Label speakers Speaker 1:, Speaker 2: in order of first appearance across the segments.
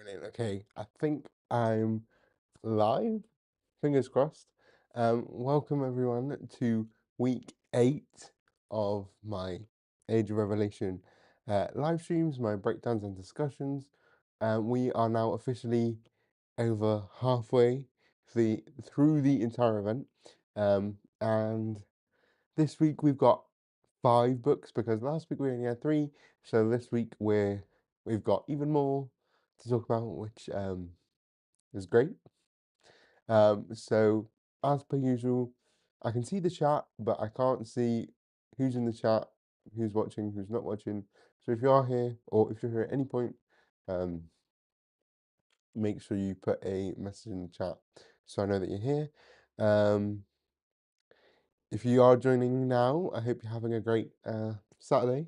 Speaker 1: Brilliant. Okay, I think I'm live. Fingers crossed. Welcome everyone to week 8 of my Age of Revelation live streams, my breakdowns and discussions. We are now officially over halfway through the entire event. And this week we've got 5 books because last week we only had 3. So this week we've got even more to talk about, which is great. So as per usual, I can see the chat, but I can't see who's in the chat, who's watching, who's not watching. So if you are here, or if you're here at any point, make sure you put a message in the chat so I know that you're here. If you are joining now, I hope you're having a great Saturday.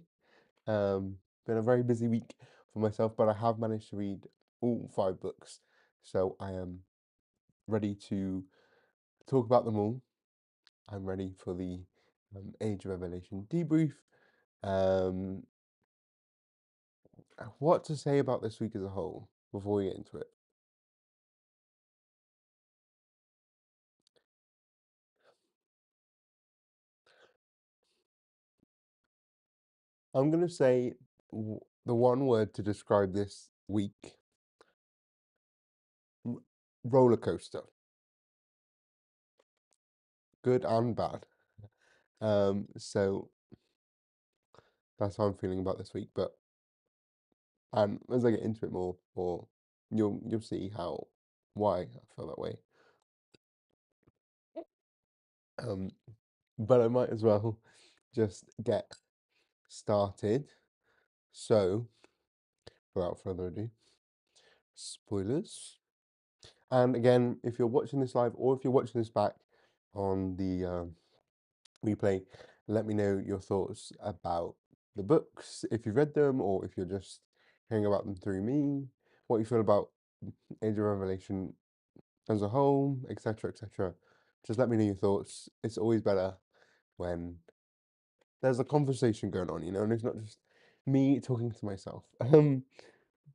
Speaker 1: Been a very busy week for myself, but I have managed to read all 5 books, so I am ready to talk about them all. I'm ready for the Age of Revelation debrief. What to say about this week as a whole before we get into it? I'm going to say the one word to describe this week: roller coaster. Good and bad. So that's how I'm feeling about this week. But as I get into it more, you'll see why I feel that way. But I might as well just get started. So, without further ado, spoilers. And again, if you're watching this live or if you're watching this back on the replay, let me know your thoughts about the books, if you've read them or if you're just hearing about them through me, what you feel about Age of Revelation as a whole, etc., etc. Just let me know your thoughts. It's always better when there's a conversation going on, and it's not just me talking to myself.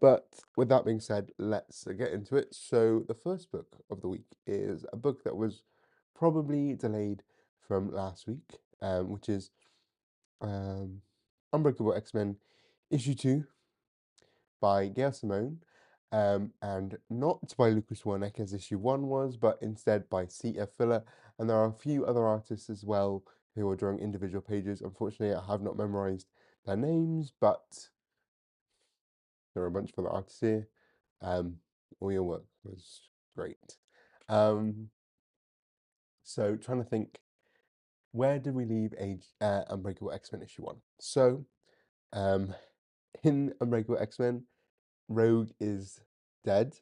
Speaker 1: But with that being said, let's get into it. So the first book of the week is a book that was probably delayed from last week, which is Unbreakable X-Men issue 2 by Gail Simone, and not by Lucas Werneck as issue 1 was, but instead by C.F. Fuller. And there are a few other artists as well who are drawing individual pages. Unfortunately, I have not memorized their names, but there are a bunch of other artists here. All your work was great. So trying to think, where did we leave Unbreakable X-Men issue 1? So, in Unbreakable X-Men, Rogue is dead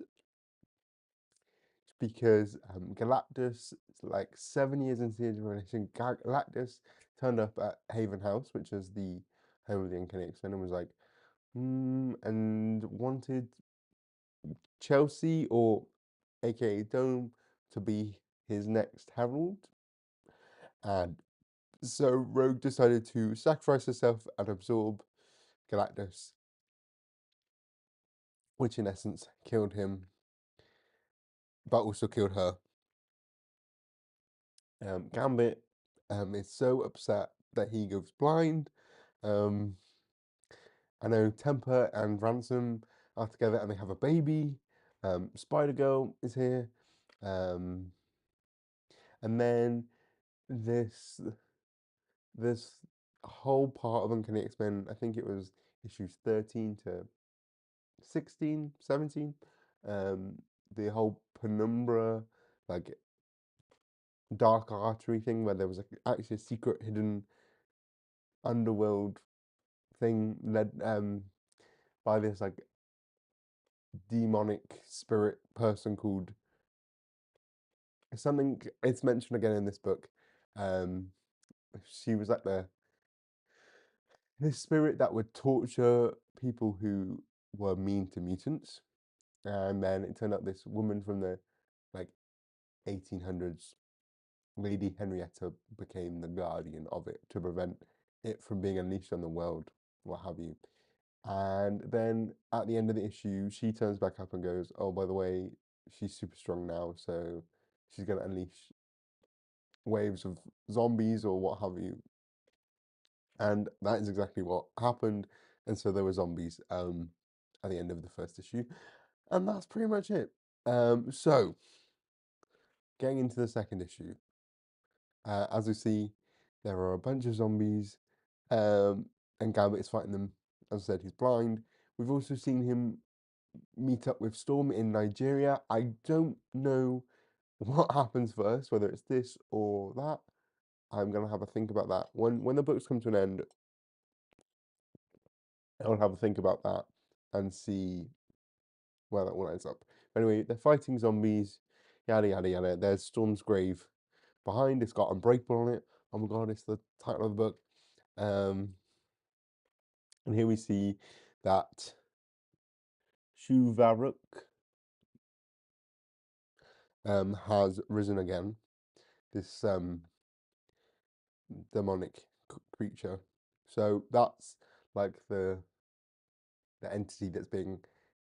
Speaker 1: because Galactus, like 7 years into the generation, Galactus turned up at Haven House, which is the home of the Uncanny X-Men, and was like, and wanted Chelsea, or aka Dome, to be his next herald. And so Rogue decided to sacrifice herself and absorb Galactus, which in essence killed him, but also killed her. Gambit is so upset that he goes blind. I know Temper and Ransom are together and they have a baby. Spider-Girl is here. And then this whole part of Uncanny X-Men, I think it was issues 13 to 16, 17. The whole Penumbra, like, dark artery thing where there was actually a secret hidden underworld thing led by this like demonic spirit person called something. It's mentioned again in this book. She was like this spirit that would torture people who were mean to mutants, and then it turned out this woman from the like 1800s, Lady Henrietta, became the guardian of it to prevent it from being unleashed on the world, what have you. And then at the end of the issue, she turns back up and goes, "Oh, by the way, she's super strong now, so she's going to unleash waves of zombies or what have you." And that is exactly what happened. And so there were zombies at the end of the first issue. And that's pretty much it. So getting into the second issue, as we see, there are a bunch of zombies, um, and Gambit is fighting them. As I said, he's blind. We've also seen him meet up with Storm in Nigeria. I don't know what happens first, whether it's this or that. I'm gonna have a think about that. When the books come to an end, I'll have a think about that and see where that all ends up. But anyway, they're fighting zombies, yada yada yada. There's Storm's grave behind. It's got Unbreakable on it. Oh my god, it's the title of the book. Um, and here we see that Shuvaruk has risen again. This demonic creature. So that's like the entity that's being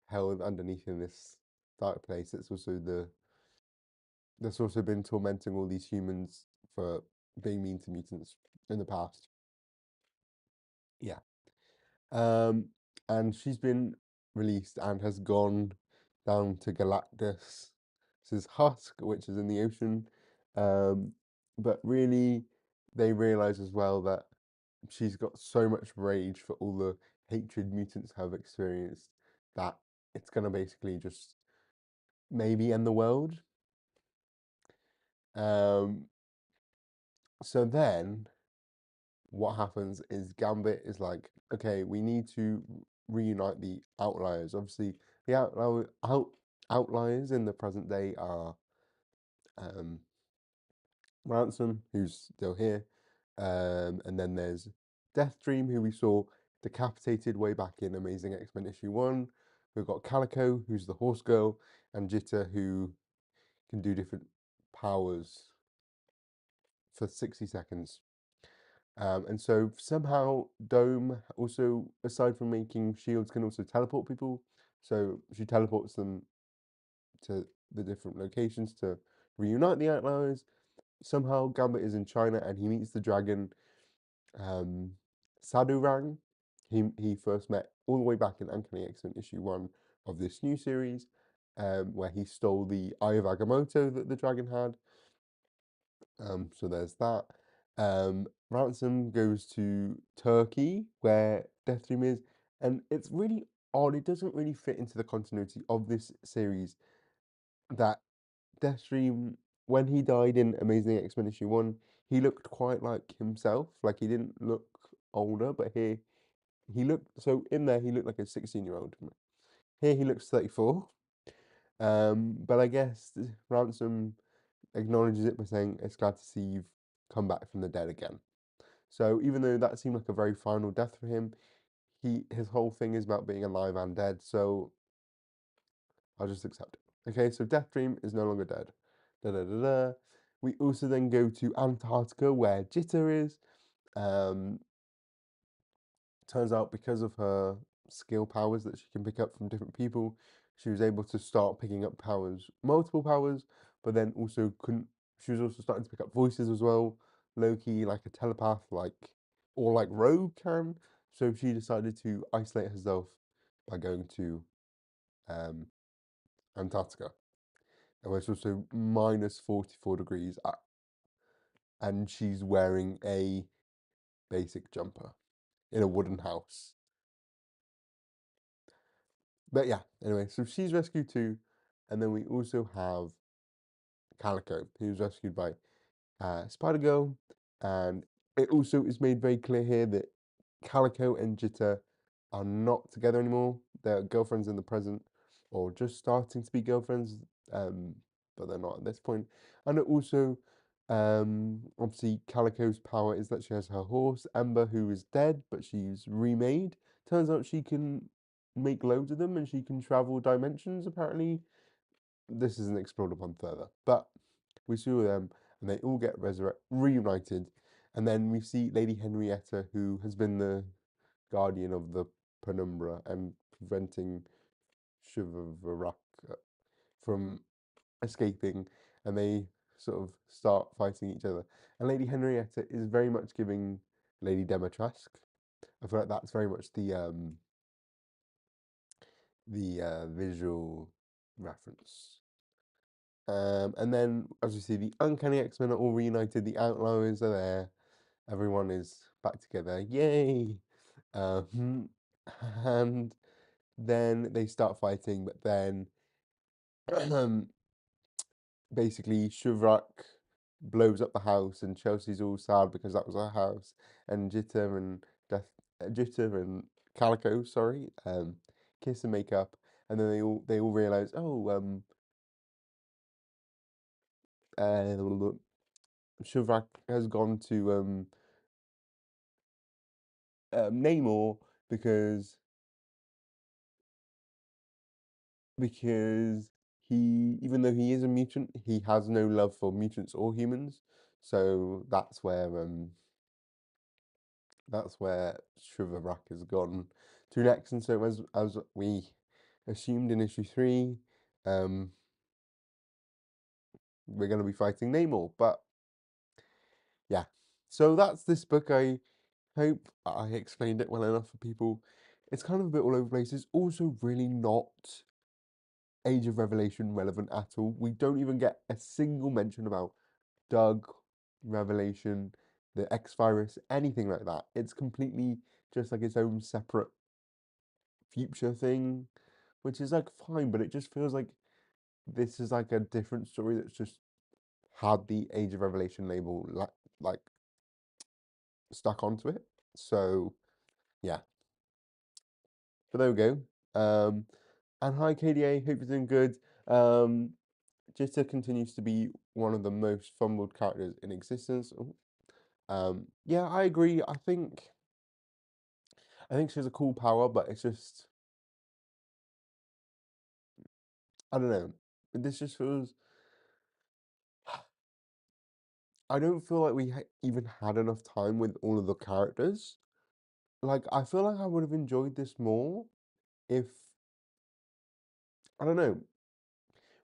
Speaker 1: held underneath in this dark place. It's also that's also been tormenting all these humans for being mean to mutants in the past. Yeah. Um, and she's been released and has gone down to Galactus. This is Husk, which is in the ocean. But really, they realize as well that she's got so much rage for all the hatred mutants have experienced that it's gonna basically just maybe end the world. Um, so then what happens is Gambit is like, okay, we need to reunite the Outliers. Obviously, the Outliers in the present day are um, Ransom, who's still here, and then there's Deathstream, who we saw decapitated way back in Amazing X-Men issue 1. We've got Calico, who's the Horse Girl, and Jitter, who can do different powers for 60 seconds. And so somehow Dome also, aside from making shields, can also teleport people. So she teleports them to the different locations to reunite the Outliers. Somehow Gambit is in China and he meets the dragon um, Sadurang. He first met all the way back in Uncanny X-Men issue 1 of this new series, where he stole the Eye of Agamotto that the dragon had. So there's that. Ransom goes to Turkey, where Deathstream is, and it's really odd. It doesn't really fit into the continuity of this series that Deathstream, when he died in Amazing X-Men issue 1, he looked quite like himself. Like he didn't look older, but here he looked. So in there, he looked like a 16-year-old. Here he looks 34. But I guess Ransom acknowledges it by saying, "It's glad to see you've come back from the dead again." So even though that seemed like a very final death for him, his whole thing is about being alive and dead. So I'll just accept it. Okay, so Deathstream is no longer dead. Da da da da. We also then go to Antarctica, where Jitter is. Um, Turns out because of her skill powers that she can pick up from different people, she was able to start picking up powers, multiple powers, but then also couldn't. She was also starting to pick up voices as well. Loki, like a telepath, or like Rogue can. So she decided to isolate herself by going to um, Antarctica, where it's also minus 44 degrees, and she's wearing a basic jumper in a wooden house. But yeah, anyway, so she's rescued too, and then we also have Calico, who's rescued by Spider Girl, and it also is made very clear here that Calico and Jitter are not together anymore. They're girlfriends in the present, or just starting to be girlfriends, um, but they're not at this point. And it also, obviously, Calico's power is that she has her horse, Ember, who is dead, but she's remade. Turns out she can make loads of them and she can travel dimensions, apparently. This isn't explored upon further, but we see them and they all get reunited. And then we see Lady Henrietta, who has been the guardian of the penumbra and preventing Shivarak from escaping, and they sort of start fighting each other. And Lady Henrietta is very much giving Lady Demetresque. I feel like that's very much the visual reference. And then, as we see, the Uncanny X-Men are all reunited. The Outliers are there. Everyone is back together. Yay! Um, and then they start fighting, but then basically Shivrak blows up the house, and Chelsea's all sad because that was her house, and Jitter and Calico, sorry, kiss and make up, and then they all realize, oh, uh, Shivrak has gone to Namor because because he, even though he is a mutant, he has no love for mutants or humans. So that's where Shivrak has gone to next. And so as we assumed in issue 3, um, we're going to be fighting Namor. But yeah, so that's this book. I hope I explained it well enough for people. It's kind of a bit all over the place. It's also really not Age of Revelation relevant at all. We don't even get a single mention about Doug, Revelation, the X virus, anything like that. It's completely just like its own separate future thing, which is like fine, but it just feels like this is like a different story that's just had the Age of Revelation label like stuck onto it. So yeah, but there we go. And hi KDA, hope you're doing good. Jitter continues to be one of the most fumbled characters in existence. Yeah, I agree. I think she has a cool power, but it's just, I don't know. This just feels. I don't feel like we even had enough time with all of the characters. Like, I feel like I would have enjoyed this more if, I don't know,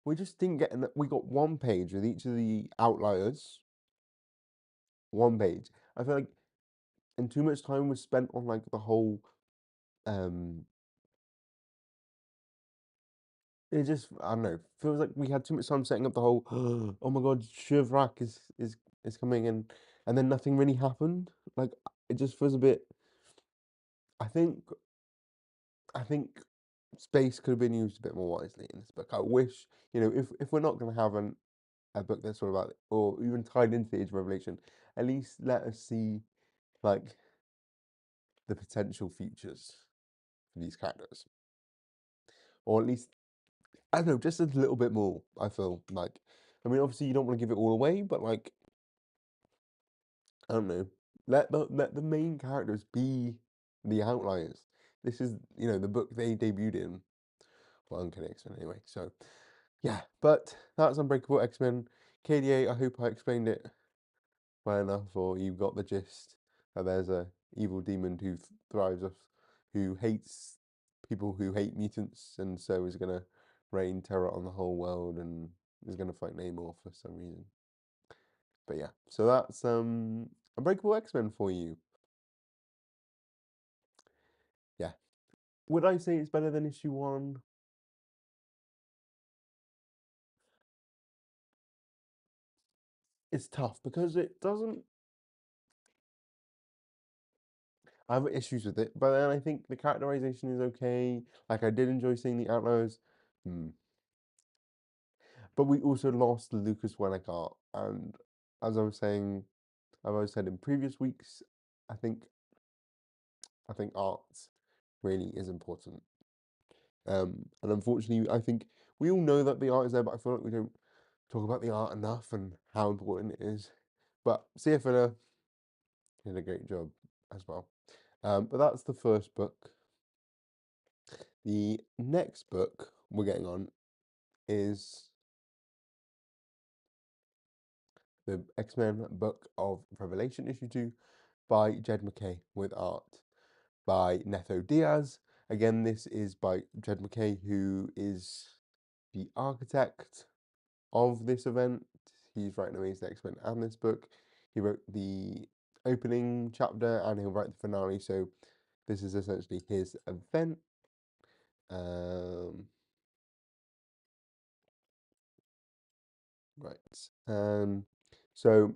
Speaker 1: we just didn't get we got one page with each of the outliers, one page. I feel like, and too much time was spent on like the whole, um, it just, I don't know, feels like we had too much time setting up the whole, oh my God, Shivrak is coming in, and then nothing really happened. Like, it just feels a bit, I think, I think space could have been used a bit more wisely in this book. I wish, if we're not going to have a book that's all about, or even tied into the Age of Revelation, at least let us see, like, the potential futures for these characters. Or at least, I don't know, just a little bit more, I feel like. I mean, obviously, you don't want to give it all away, but, like, I don't know. Let the main characters be the outliers. This is, the book they debuted in. Well, Uncanny X-Men anyway. So yeah, but that's Unbreakable X-Men. KDA, I hope I explained it well enough, or you got the gist that there's a evil demon who thrives off, who hates people who hate mutants, and so is gonna rain terror on the whole world and is gonna fight Namor for some reason. But yeah, so that's Unbreakable X-Men for you. Yeah. Would I say it's better than issue 1? It's tough because it doesn't. I have issues with it, but then I think the characterization is okay. Like, I did enjoy seeing the Outliers, but we also lost Lucas Wenegart, and as I was saying, I've always said in previous weeks, I think I think art really is important. And unfortunately, I think we all know that the art is there, but I feel like we don't talk about the art enough and how important it is. But CF did a great job as well. But that's the first book. The next book we're getting on is the X-Men Book of Revelation, issue 2, by Jed MacKay with art by Netho Diaz. Again, this is by Jed McKay, who is the architect of this event. He's writing Amazing X-Men and this book. He wrote the opening chapter and he'll write the finale. So this is essentially his event. Right. So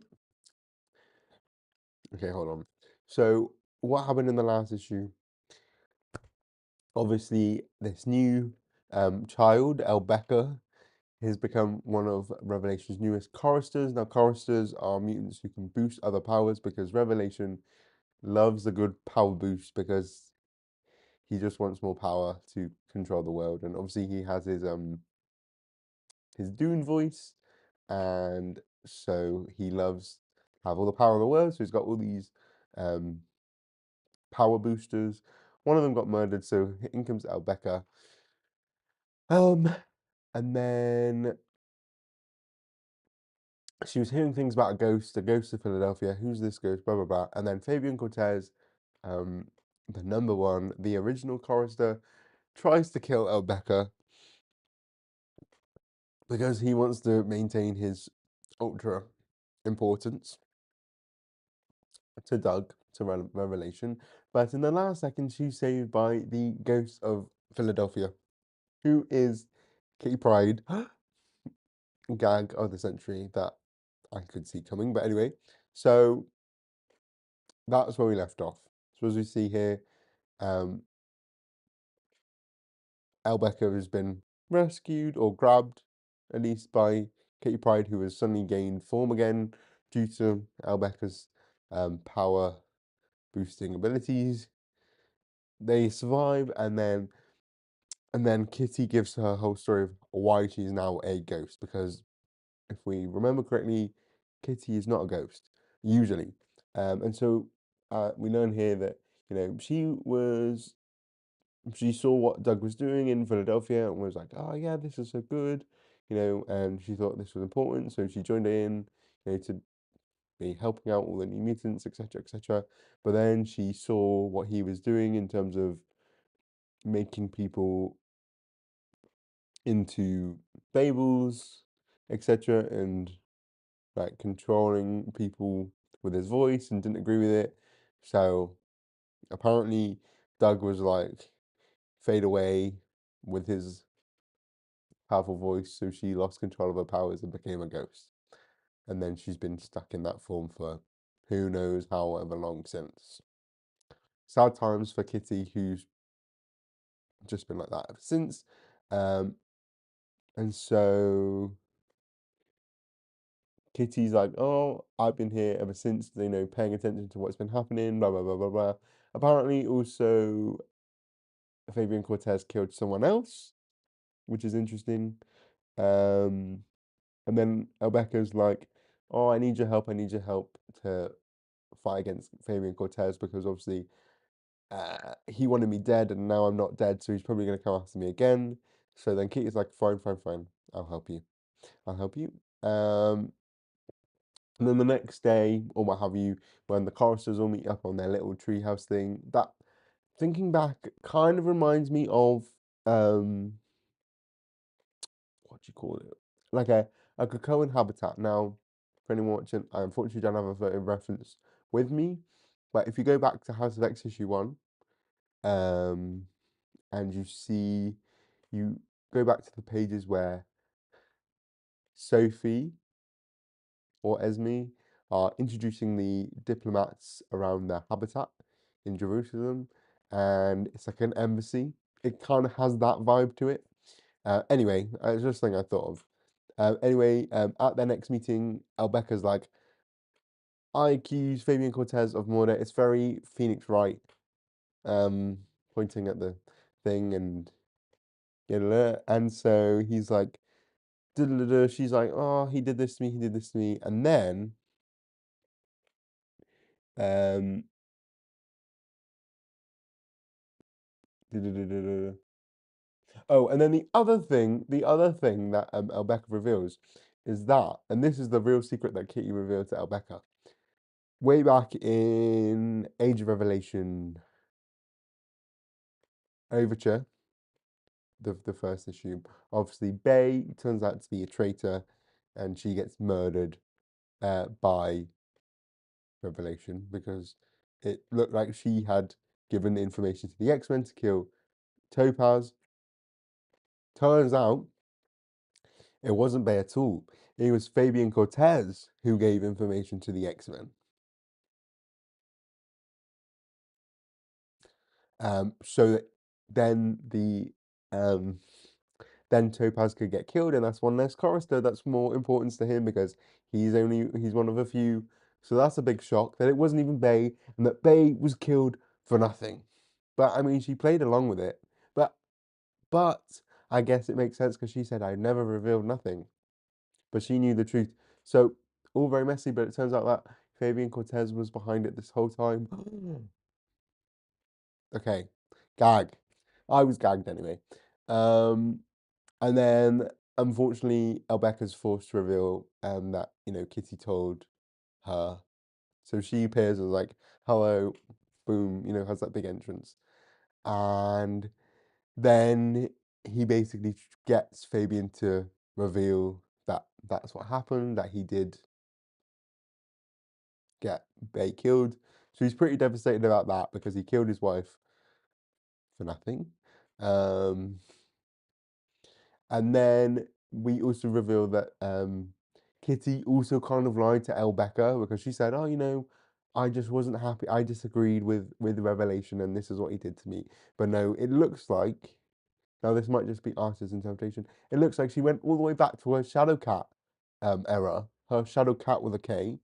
Speaker 1: okay, hold on. So what happened in the last issue? Obviously, this new child, Elbecca, has become one of Revelation's newest choristers. Now, choristers are mutants who can boost other powers because Revelation loves a good power boost because he just wants more power to control the world. And obviously, he has his Dune voice, and so he loves to have all the power in the world. So he's got all these um, power boosters. One of them got murdered, so in comes Elbecca. And then she was hearing things about a ghost of Philadelphia. Who's this ghost? Blah blah blah. And then Fabian Cortez, the number one, the original chorister, tries to kill Elbecca because he wants to maintain his ultra importance to Doug, to Revelation. But in the last second, she's saved by the ghost of Philadelphia, who is Kitty Pryde, gag of the century that I could see coming. But anyway, so that's where we left off. So as we see here, Elbecca has been rescued or grabbed, at least by Kitty Pryde, who has suddenly gained form again due to Elbecca's power boosting abilities. They survive, and then Kitty gives her whole story of why she's now a ghost. Because if we remember correctly, Kitty is not a ghost usually, and so we learn here that she saw what Doug was doing in Philadelphia and was like, oh yeah, this is so good, and she thought this was important, so she joined in, to be helping out all the new mutants, etc., etc. But then she saw what he was doing in terms of making people into fables, etc., and like controlling people with his voice, and didn't agree with it. So apparently, Doug was like, fade away with his powerful voice, so she lost control of her powers and became a ghost. And then she's been stuck in that form for who knows however long since. Sad times for Kitty, who's just been like that ever since. And so Kitty's like, oh, I've been here ever since, paying attention to what's been happening, blah, blah, blah, blah, blah. Apparently, also, Fabian Cortez killed someone else, which is interesting. Um, And then Albeca's like, oh, I need your help. I need your help to fight against Fabian Cortez because obviously he wanted me dead and now I'm not dead. So he's probably going to come after me again. So then Kitty's like, fine, fine, fine. I'll help you. I'll help you. And then the next day, or what have you, when the choristers all meet up on their little treehouse thing, that, thinking back, kind of reminds me of what do you call it? Like a Cocoon habitat. Now, for anyone watching, I unfortunately don't have a photo reference with me, but if you go back to House of X issue 1, um, and you go back to the pages where Sophie or Esme are introducing the diplomats around their habitat in Jerusalem, and it's like an embassy. It kind of has that vibe to it. Anyway, it's just something I thought of. Anyway, at their next meeting, Albeca's like, I accuse Fabian Cortez of murder. It's very Phoenix Wright, pointing at the thing and and so he's like, "Duh-duh-duh-duh." She's like, oh, he did this to me, he did this to me, and then um, duh-duh-duh-duh-duh. Oh, and then the other thing that Albeca reveals is that, and this is the real secret that Kitty revealed to Albeca way back in Age of Revelation Overture, the first issue. Obviously, Bay turns out to be a traitor, and she gets murdered by Revelation because it looked like she had given the information to the X-Men to kill Topaz. Turns out it wasn't Bay at all. It was Fabian Cortez who gave information to the X-Men. So that then then Topaz could get killed, and that's one less chorister. That's more importance to him because he's one of a few. So that's a big shock that it wasn't even Bay, and that Bay was killed for nothing. But I mean, she played along with it. But I guess it makes sense because she said I never revealed nothing, but she knew the truth. So all very messy. But it turns out that Fabian Cortez was behind it this whole time. Okay, gag. I was gagged anyway. Um, and then unfortunately, Albeca's forced to reveal that Kitty told her. So she appears as like, "Hello," boom, has that big entrance, and then he basically gets Fabian to reveal that that's what happened, that he did get Bay killed. So he's pretty devastated about that because he killed his wife for nothing. Um, And then we also reveal that Kitty also kind of lied to Elbecca because she said, "Oh, I just wasn't happy. I disagreed with Revelation, and this is what he did to me." But no, it looks like now this might just be artist's interpretation. It looks like she went all the way back to her Shadowcat era, her Shadowcat with a K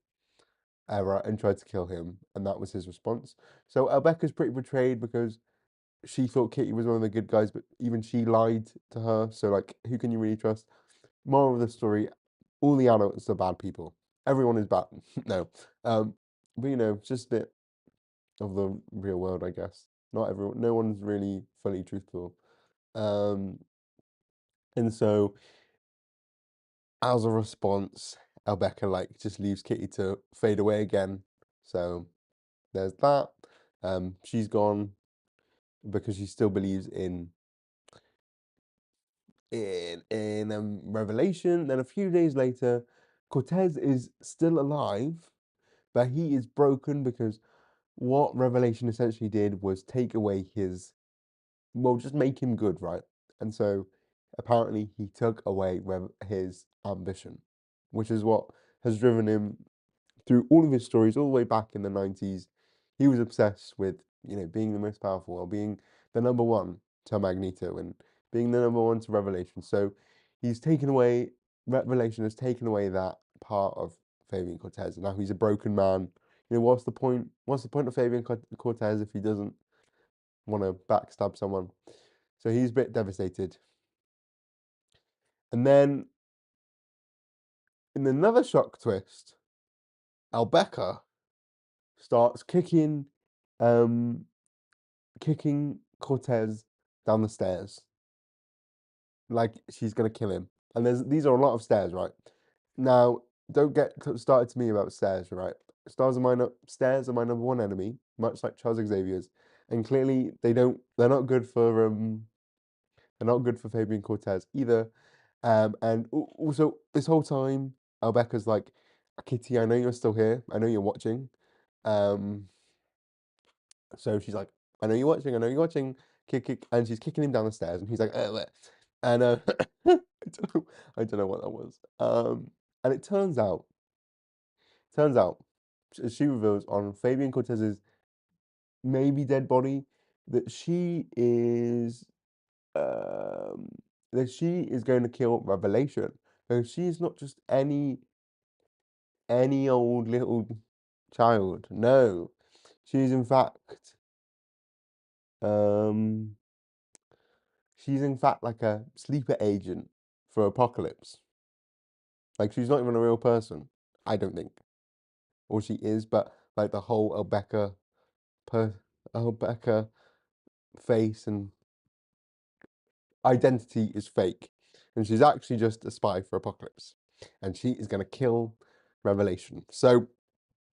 Speaker 1: era, and tried to kill him, and that was his response. So Elbecca's pretty betrayed because she thought Kitty was one of the good guys, but even she lied to her. So, like, who can you really trust? Moral of the story: all the adults are bad people. Everyone is bad. No, but it's just a bit of the real world, I guess. Not everyone. No one's really fully truthful. Um, and so, as a response, Albecca like just leaves Kitty to fade away again. So there's that. She's gone because she still believes in Revelation. Then a few days later, Cortez is still alive, but he is broken because what Revelation essentially did was take away his, well, just make him good, right? And so apparently he took away his ambition, which is what has driven him through all of his stories, all the way back in the 90s. He was obsessed with, being the most powerful, or being the number one to Magneto, and being the number one to Revelation. So he's taken away, Revelation has taken away that part of Fabian Cortez, and now he's a broken man. What's the point? What's the point of Fabian Cortez if he doesn't want to backstab someone? So he's a bit devastated. And then, in another shock twist, Albecca starts um, kicking Cortez down the stairs, like she's gonna kill him. And these are a lot of stairs, right? Now, don't get started to me about stairs, right? Stairs are my number one enemy, much like Charles Xavier's, and clearly they're not good for they're not good for Fabian Cortez either. And also this whole time, Albeca's like, Kitty, I know you're still here. I know you're watching. Um, So she's like, I know you're watching, I know you're watching, kick, kick, and she's kicking him down the stairs, and he's like, bleh." And I don't know what that was. And it turns out, as she reveals on Fabian Cortez's maybe dead body, that she is, um, that she is going to kill Revelation. So she's not just any old little child. No, she's in fact, um. She's in fact like a sleeper agent for Apocalypse. Like she's not even a real person, I don't think. Or she is, but like the whole per Albecca face and identity is fake. And she's actually just a spy for Apocalypse. And she is gonna kill Revelation. So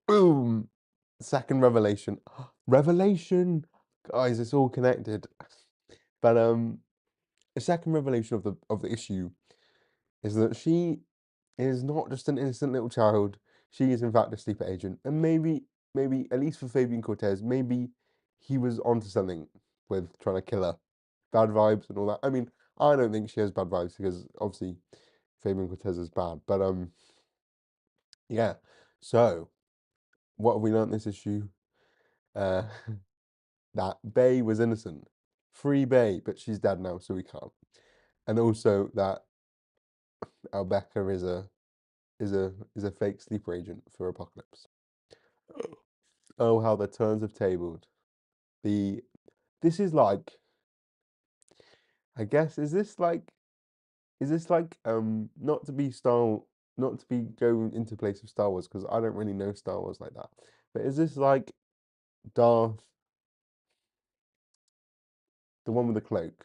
Speaker 1: boom! Second Revelation. Revelation! Guys, it's all connected. But the second revelation of the issue is that she is not just an innocent little child. She is in fact a sleeper agent, and maybe at least for Fabian Cortez, maybe he was onto something with trying to kill her. Bad vibes and all that. I mean, I don't think she has bad vibes because obviously Fabian Cortez is bad. But yeah. So what have we learned this issue? Uh, that Bay was innocent, free Bay, but she's dead now, so we can't. And also that Albeca is a fake sleeper agent for Apocalypse. Oh, how the turns have tabled. The this is like, I guess, is this like not to be not to be going into place of Star Wars because I don't really know Star Wars like that. But is this like Darth, the one with the cloak,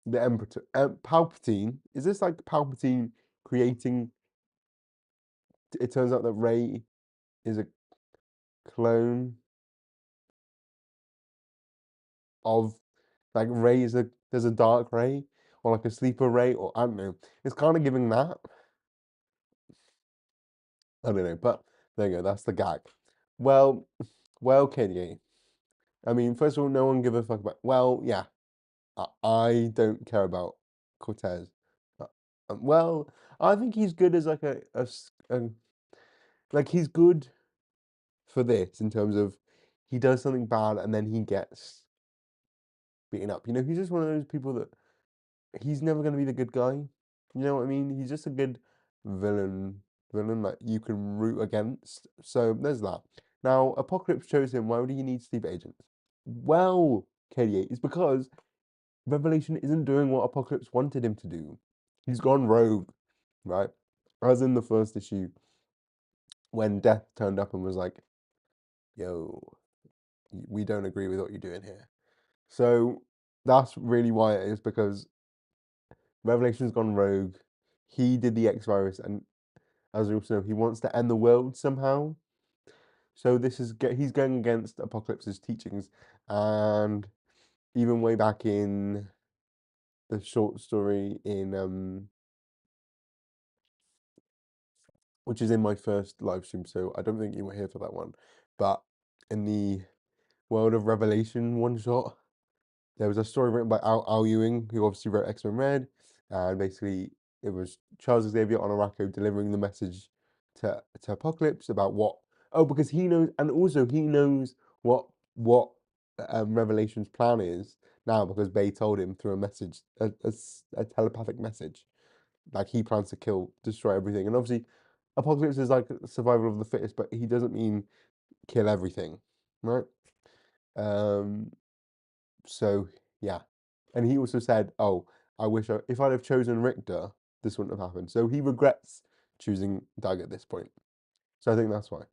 Speaker 1: the Emperor, Palpatine? Is this like Palpatine creating? It turns out that Rey is a clone of, like, Rey is a there's a dark Rey or like a sleeper Rey, or I don't know. It's kind of giving that. I don't know, but there you go. That's the gag. Well, well, Kanye. I mean, first of all, no one give a fuck about. Well, yeah, I don't care about Cortez. Uh, well, I think he's good as like like he's good for this in terms of he does something bad and then he gets beaten up. You know, he's just one of those people that he's never going to be the good guy. You know what I mean? He's just a good villain that you can root against. So there's that. Now, Apocalypse chose him. Why would he need sleep agents? Well, KDA, it's because Revelation isn't doing what Apocalypse wanted him to do. He's gone rogue, right? As in the first issue, when Death turned up and was like, yo, we don't agree with what you're doing here. So that's really why it is, because Revelation's gone rogue. He did the X virus, and as we also know, he wants to end the world somehow. So this is he's going against Apocalypse's teachings, and even way back in the short story in which is in my first live stream, so I don't think you were here for that one. But in the World of Revelation one shot, there was a story written by Al Ewing, who obviously wrote X-Men Red, and basically it was Charles Xavier on Araco delivering the message to Apocalypse about what. Oh, because he knows, and also he knows what Revelation's plan is now because Bay told him through a message, a telepathic message, like he plans to destroy everything, and obviously Apocalypse is like survival of the fittest, but he doesn't mean kill everything, right? Um, so yeah, and he also said, "Oh, I wish if I'd have chosen Richter, this wouldn't have happened." So he regrets choosing Doug at this point. So I think that's why.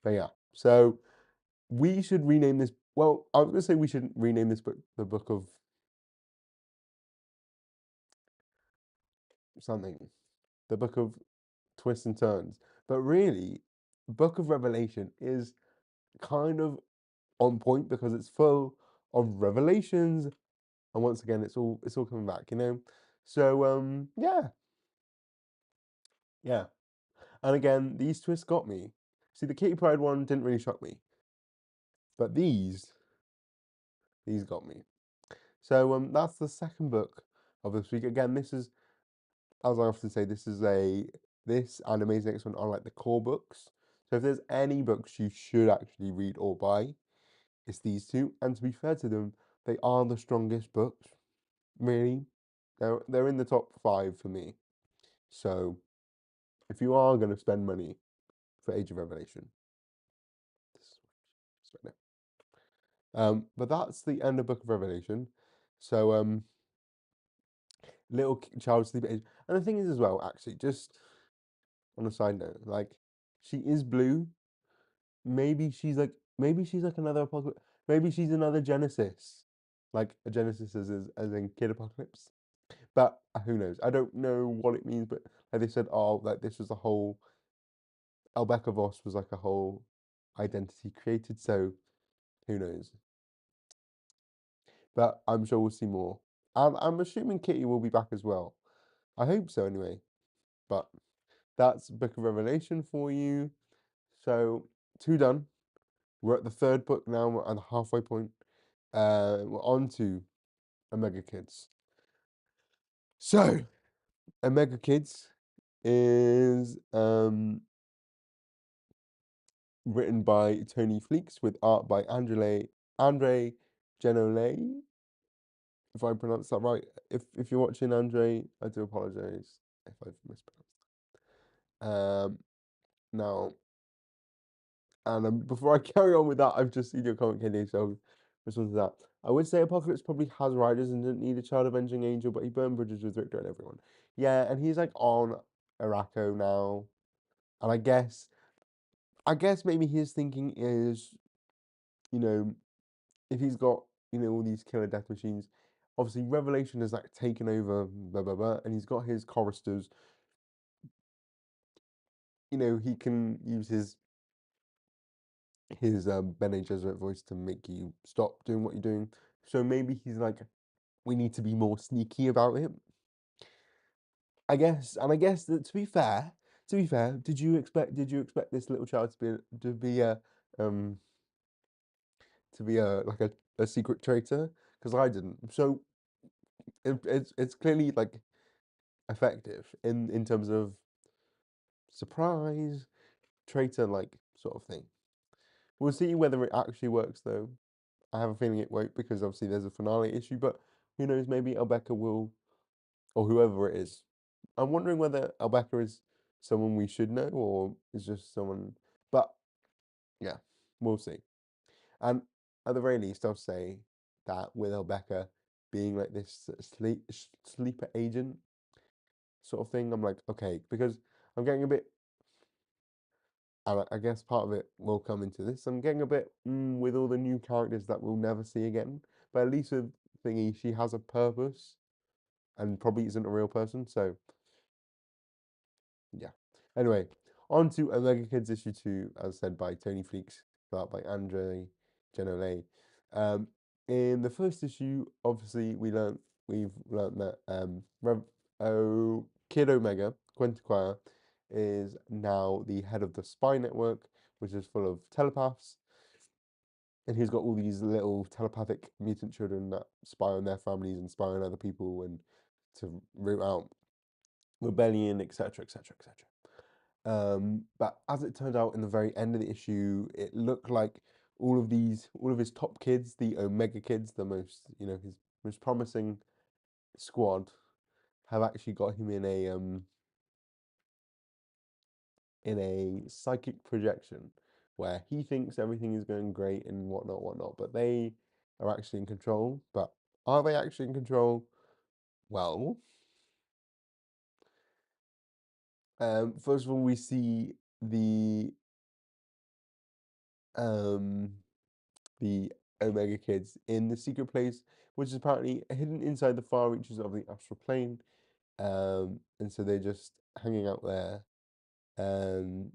Speaker 1: But yeah, so we should rename this. Well, I was gonna say we should rename this book the Book of something, the Book of Twists and Turns. But really, Book of Revelation is kind of on point because it's full of revelations, and once again, it's all coming back, you know. So yeah, yeah. And again, these twists got me. See, the Kitty Pryde one didn't really shock me, but these got me. So that's the second book of this week. Again, this is, as I often say, this and Amazing X-Men are like the core books. So if there's any books you should actually read or buy, it's these two. And to be fair to them, they are the strongest books. Really, they're in the top 5 for me. So if you are going to spend money for Age of Revelation, spend it. But that's the end of Book of Revelation. So little child sleep age, and the thing is as well, actually, just on a side note, like she is blue. Maybe she's like another apocalypse. Maybe she's another Genesis, like a Genesis as in Kid Apocalypse. But who knows? I don't know what it means. But like they said, oh, like this was a whole Albeca Voss was like a whole identity created. So who knows? but I'm sure we'll see more. And I'm assuming Kitty will be back as well. I hope so anyway. But that's Book of Revelation for you. So, two done. We're at the third book now. We're at the halfway point. We're on to Omega Kids. So, Omega Kids is written by Tony Fleeks with art by Andre Genole, if I pronounce that right. If you're watching, Andre, I do apologize if I've mispronounced. Now, and before I carry on with that, I've just seen your comment, Kenny, so I'll respond to that. I would say Apocalypse probably has riders and didn't need a child avenging angel, but he burned bridges with Richter and everyone. Yeah, and he's like on Araco now, and I guess maybe his thinking is, you know, if he's got, all these killer death machines, obviously Revelation has like taken over, blah blah blah, and he's got his choristers. He can use his Bene Gesserit voice to make you stop doing what you're doing. So maybe he's like, we need to be more sneaky about it. I guess that to be fair, did you expect this little child um to be a like a secret traitor? Because I didn't. So it's clearly like effective in terms of surprise traitor like sort of thing. We'll see whether it actually works though. I have a feeling it won't because obviously there's a finale issue, but who knows, maybe Albecca will, or whoever it is. I'm wondering whether Albecca is someone we should know or is just someone, but yeah, we'll see. And at the very least, I'll say that with Albecca being like this sleeper agent sort of thing, I'm like, okay, because I'm getting a bit, and I guess part of it will come into this. I'm getting a bit with all the new characters that we'll never see again. But at least with Thingy, she has a purpose and probably isn't a real person. So yeah. Anyway, on to Omega Kids issue 2, as said by Tony Fleeks, art by Andre Genole. In the first issue, obviously we've learned that Kid Omega, Quentin is now the head of the spy network, which is full of telepaths. And he's got all these little telepathic mutant children that spy on their families and spy on other people and to root out rebellion, etc., etc., etc. But as it turned out in the very end of the issue, it looked like all of his top kids, the Omega kids, the most, his most promising squad, have actually got him in a psychic projection where he thinks everything is going great and whatnot, but they are actually in control. But are they actually in control? Well, first of all, we see um the Omega kids in the secret place, which is apparently hidden inside the far reaches of the astral plane. And so they're just hanging out there. Um,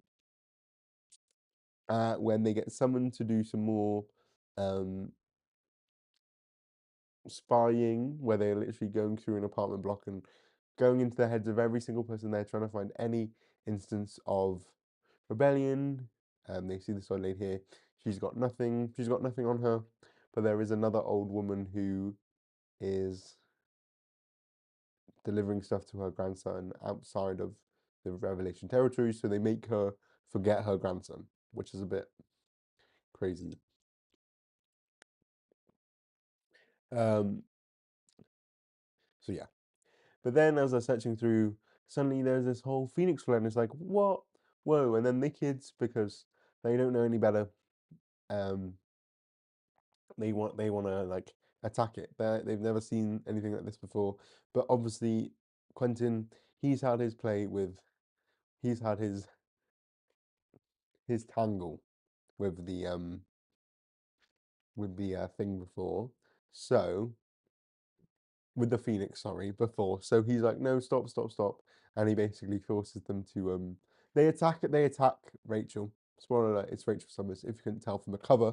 Speaker 1: when they get summoned to do some more um spying, where they're literally going through an apartment block and going into the heads of every single person there, trying to find any instance of rebellion. They see this old lady here. She's got nothing. She's got nothing on her, but there is another old woman who is delivering stuff to her grandson outside of the Revelation territory. So they make her forget her grandson, which is a bit crazy. Um, so yeah. But then as they're searching through, suddenly there's this whole Phoenix flare, and it's like, what? Whoa! And then the kids, because they don't know any better, um, they want to like attack it. They've never seen anything like this before. But obviously, Quentin, he's had his play with, he's had his tangle with the thing before. So with the Phoenix, sorry, before. So he's like, no, stop, stop, stop, and he basically forces them to they attack Rachel. Spoiler alert, it's Rachel Summers. If you couldn't tell from the cover,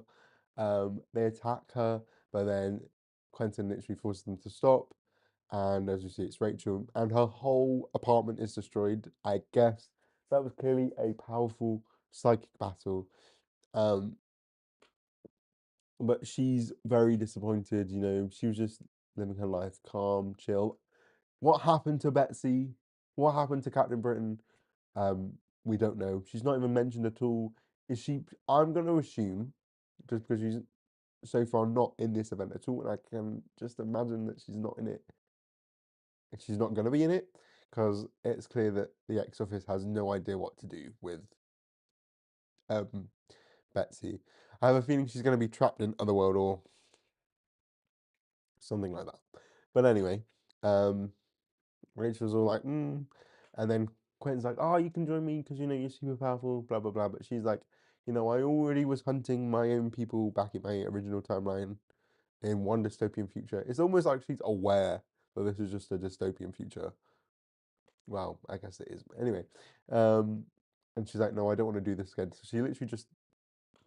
Speaker 1: they attack her, but then Quentin literally forces them to stop. And as you see, it's Rachel, and her whole apartment is destroyed. I guess that was clearly a powerful psychic battle. Um, but she's very disappointed. She was just living her life calm, chill. What happened to Betsy? What happened to Captain Britain? Um, we don't know. She's not even mentioned at all. Is she? I'm going to assume, just because she's so far not in this event at all, and I can just imagine that she's not in it. She's not going to be in it because it's clear that the X Office has no idea what to do with um, Betsy. I have a feeling she's going to be trapped in Otherworld or something like that. But anyway, um, Rachel's all like, and then Quentin's like, oh, you can join me because you're super powerful, blah blah blah. But she's like, I already was hunting my own people back in my original timeline in one dystopian future. It's almost like she's aware that this is just a dystopian future. Well, I guess it is. But anyway, um, and she's like, no, I don't want to do this again. So she literally just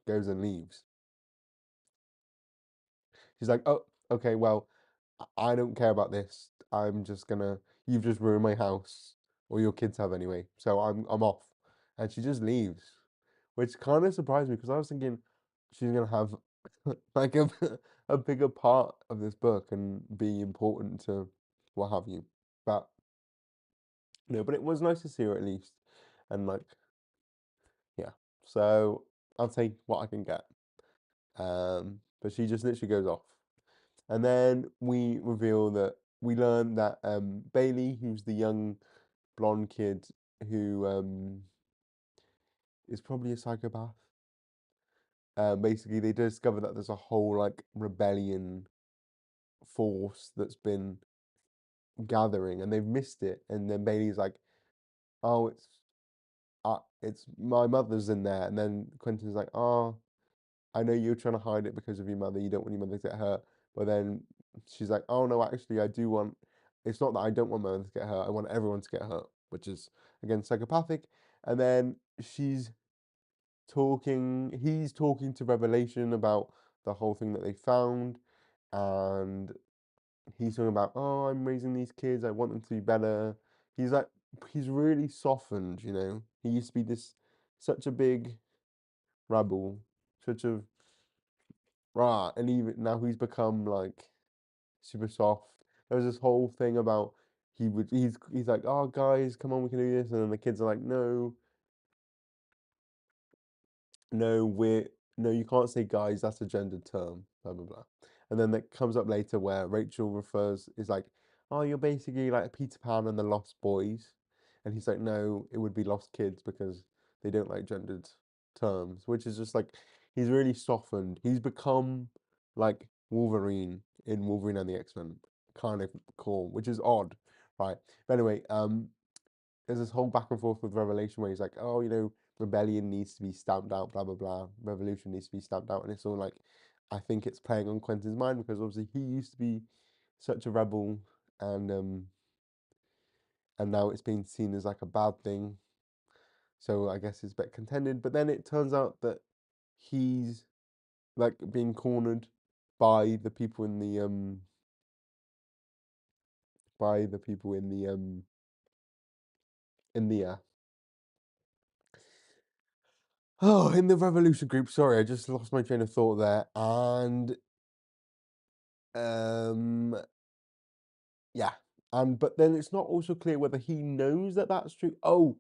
Speaker 1: goes and leaves. She's like, oh, okay, well, I don't care about this. You've just ruined my house, or your kids have anyway. So I'm off, and she just leaves, which kind of surprised me because I was thinking she's gonna have like a bigger part of this book and be important to what have you. But no, but it was nice to see her at least, and like yeah. So I'll take what I can get. But she just literally goes off. And then we learn that Bailey, who's the young blonde kid who is probably a psychopath. Basically, they discover that there's a whole like rebellion force that's been gathering, and they've missed it. And then Bailey's like, "Oh, it's my mother's in there." And then Quentin's like, "Oh, I know you're trying to hide it because of your mother. You don't want your mother to get hurt." But then she's like, "Oh no, actually, I do want. It's not that I don't want my mother to get hurt. I want everyone to get hurt," which is again psychopathic. And then he's talking to Revelation about the whole thing that they found, and he's talking about, "Oh, I'm raising these kids. I want them to be better." He's like, he's really softened. He used to be such a big rebel, such a right, and even now he's become like super soft. There was this whole thing about he's like, "Oh guys, come on, we can do this," and then the kids are like, "No, no, no, you can't say guys, that's a gendered term, blah blah blah." And then that comes up later where Rachel is like, "Oh, you're basically like Peter Pan and the Lost Boys," and he's like, "No, it would be Lost Kids because they don't like gendered terms," which is just like he's really softened. He's become like Wolverine in Wolverine and the X-Men, kind of cool, which is odd, right? But anyway, there's this whole back and forth with Revelation where he's like, "Oh, rebellion needs to be stamped out, blah blah blah. Revolution needs to be stamped out," and it's all like, I think it's playing on Quentin's mind because obviously he used to be such a rebel, and now it's being seen as like a bad thing. So I guess it's a bit contended. But then it turns out that he's like being cornered by the people in the by the people in the oh, in the revolution group. Sorry, I just lost my train of thought there. And um yeah. And but then it's not also clear whether he knows that that's true. Oh,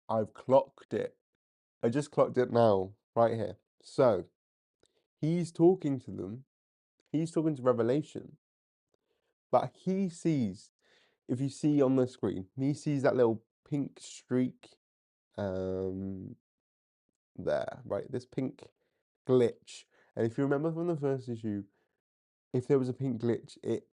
Speaker 1: I've clocked it. I just clocked it now, right here. So he's talking to them. He's talking to Revelation, but he sees, if you see on the screen, he sees that little pink streak um there, right? This pink glitch. And if you remember from the first issue, if there was a pink glitch, it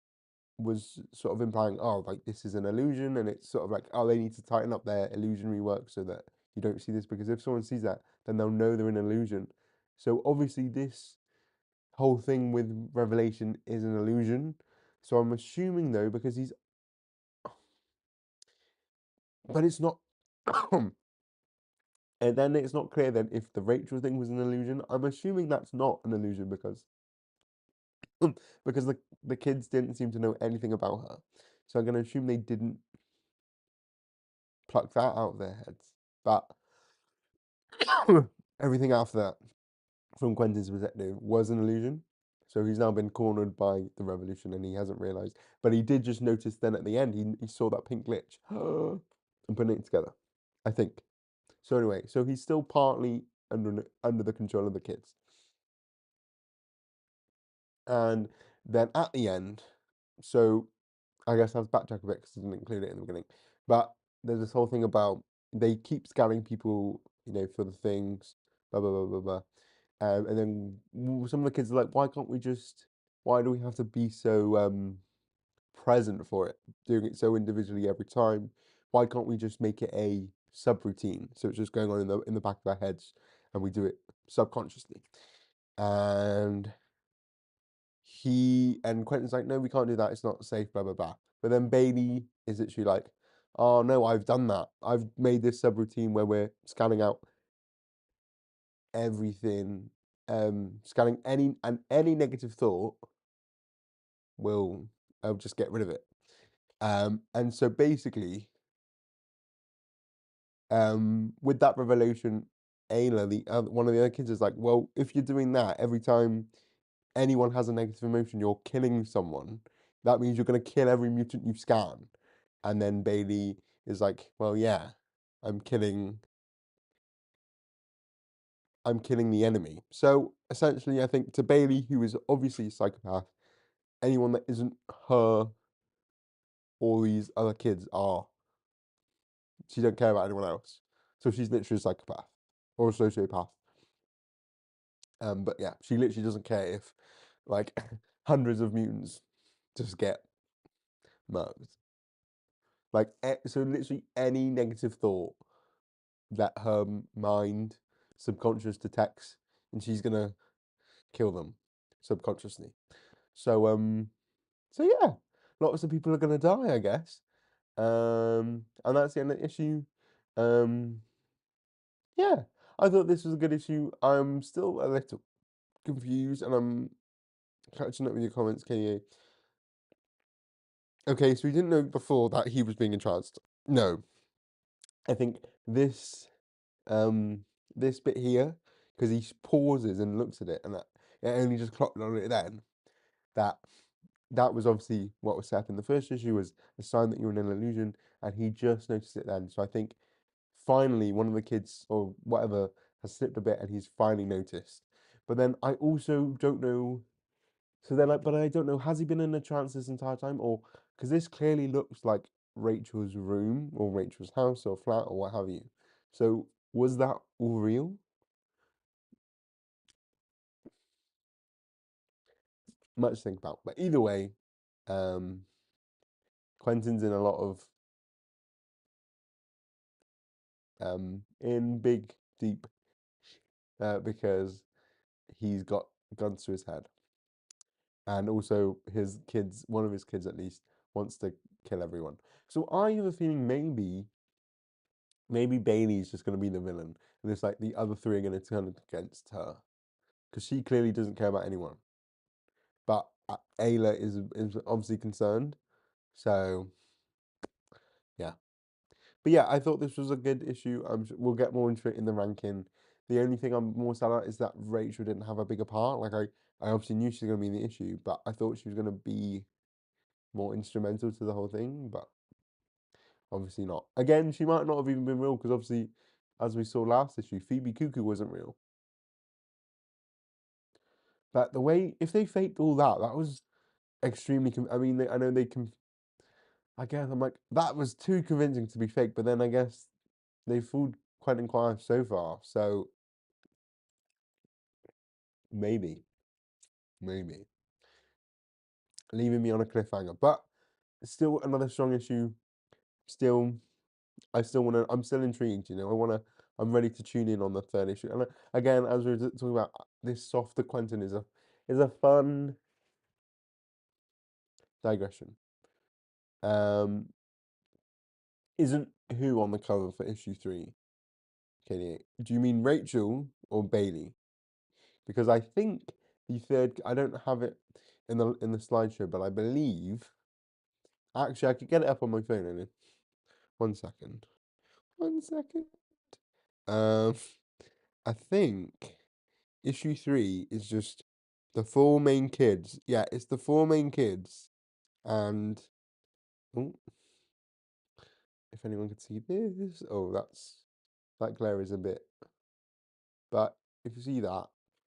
Speaker 1: was sort of implying, oh, like this is an illusion, and it's sort of like, oh, they need to tighten up their illusionary work so that you don't see this, because if someone sees that, then they'll know they're in illusion. So obviously this whole thing with Revelation is an illusion. So I'm assuming though, because but it's not, and then it's not clear then if the Rachel thing was an illusion. I'm assuming that's not an illusion because because the kids didn't seem to know anything about her. So I'm going to assume they didn't pluck that out of their heads. But everything after that, from Quentin's perspective, was an illusion. So he's now been cornered by the revolution and he hasn't realized. But he did just notice then at the end, he saw that pink glitch and putting it together, I think. So anyway, so he's still partly under the control of the kids. And then at the end, so I guess I have to backtrack a bit because I didn't include it in the beginning. But there's this whole thing about they keep scanning people, for the things, blah blah blah blah blah. And then some of the kids are like, why do we have to be so present for it, doing it so individually every time? Why can't we just make it a subroutine so it's just going on in the back of our heads and we do it subconsciously? And Quentin's like, no, we can't do that. It's not safe, blah, blah, blah. But then Bailey is literally like, oh, no, I've done that. I've made this subroutine where we're scanning out everything, scanning any negative thought will I'll just get rid of it. And so basically, with that revelation, Ayla, one of the other kids, is like, well, if you're doing that every time anyone has a negative emotion, you're killing someone. That means you're going to kill every mutant you scan. And then Bailey is like, well, yeah, I'm killing the enemy. So essentially, I think to Bailey, who is obviously a psychopath, anyone that isn't her or these other kids are, she don't care about anyone else. So she's literally a psychopath or a sociopath. But yeah, she literally doesn't care if like hundreds of mutants just get murked. Like, so literally any negative thought that her mind subconscious detects, and she's gonna kill them subconsciously. So yeah, lots of people are gonna die, I guess. And that's the end of the issue. Um, yeah, I thought this was a good issue. I'm still a little confused, and I'm catching up with your comments, KA. Okay, so we didn't know before that he was being entranced. No, I think um this bit here, because he pauses and looks at it, and it only just clocked on it then that that was obviously what was set up in the first issue, was a sign that you're in an illusion, and he just noticed it then. So I think finally one of the kids or whatever has slipped a bit and he's finally noticed. But then I also don't know. So then, but I don't know, has he been in a trance this entire time? Or, because this clearly looks like Rachel's room or Rachel's house or flat or what have you. So was that all real? Much to think about. But either way, um, Quentin's in a lot of, in big, deep, because he's got guns to his head. And also his kids, one of his kids at least, wants to kill everyone. So I have a feeling maybe Bailey's just going to be the villain, and it's like the other three are going to turn against her because she clearly doesn't care about anyone. But Ayla is obviously concerned. So yeah, but yeah, I thought this was a good issue. We'll get more into it in the ranking. The only thing I'm more sad at is that Rachel didn't have a bigger part. Like I obviously knew she was going to be in the issue, but I thought she was going to be more instrumental to the whole thing. But obviously not. Again, she might not have even been real because obviously, as we saw last issue, Phoebe Cuckoo wasn't real. But the way, if they faked all that, that was extremely. I mean, I know they can. I guess I'm like, that was too convincing to be fake. But then I guess they fooled Quentin quite so far. So maybe, maybe leaving me on a cliffhanger. But still another strong issue. Still, I still want to. I'm still intrigued. I want to. I'm ready to tune in on the third issue. And again, as we were talking about, this softer Quentin is a fun digression. Um, isn't who on the cover for issue 3? Okay, do you mean Rachel or Bailey? Because I think the third, I don't have it in the slideshow, but I believe actually I could get it up on my phone in 1 second. 1 second. Um, I think issue 3 is just the 4 main kids. Yeah, it's the 4 main kids, and oh, if anyone could see this, oh, that glare is a bit. But if you see that,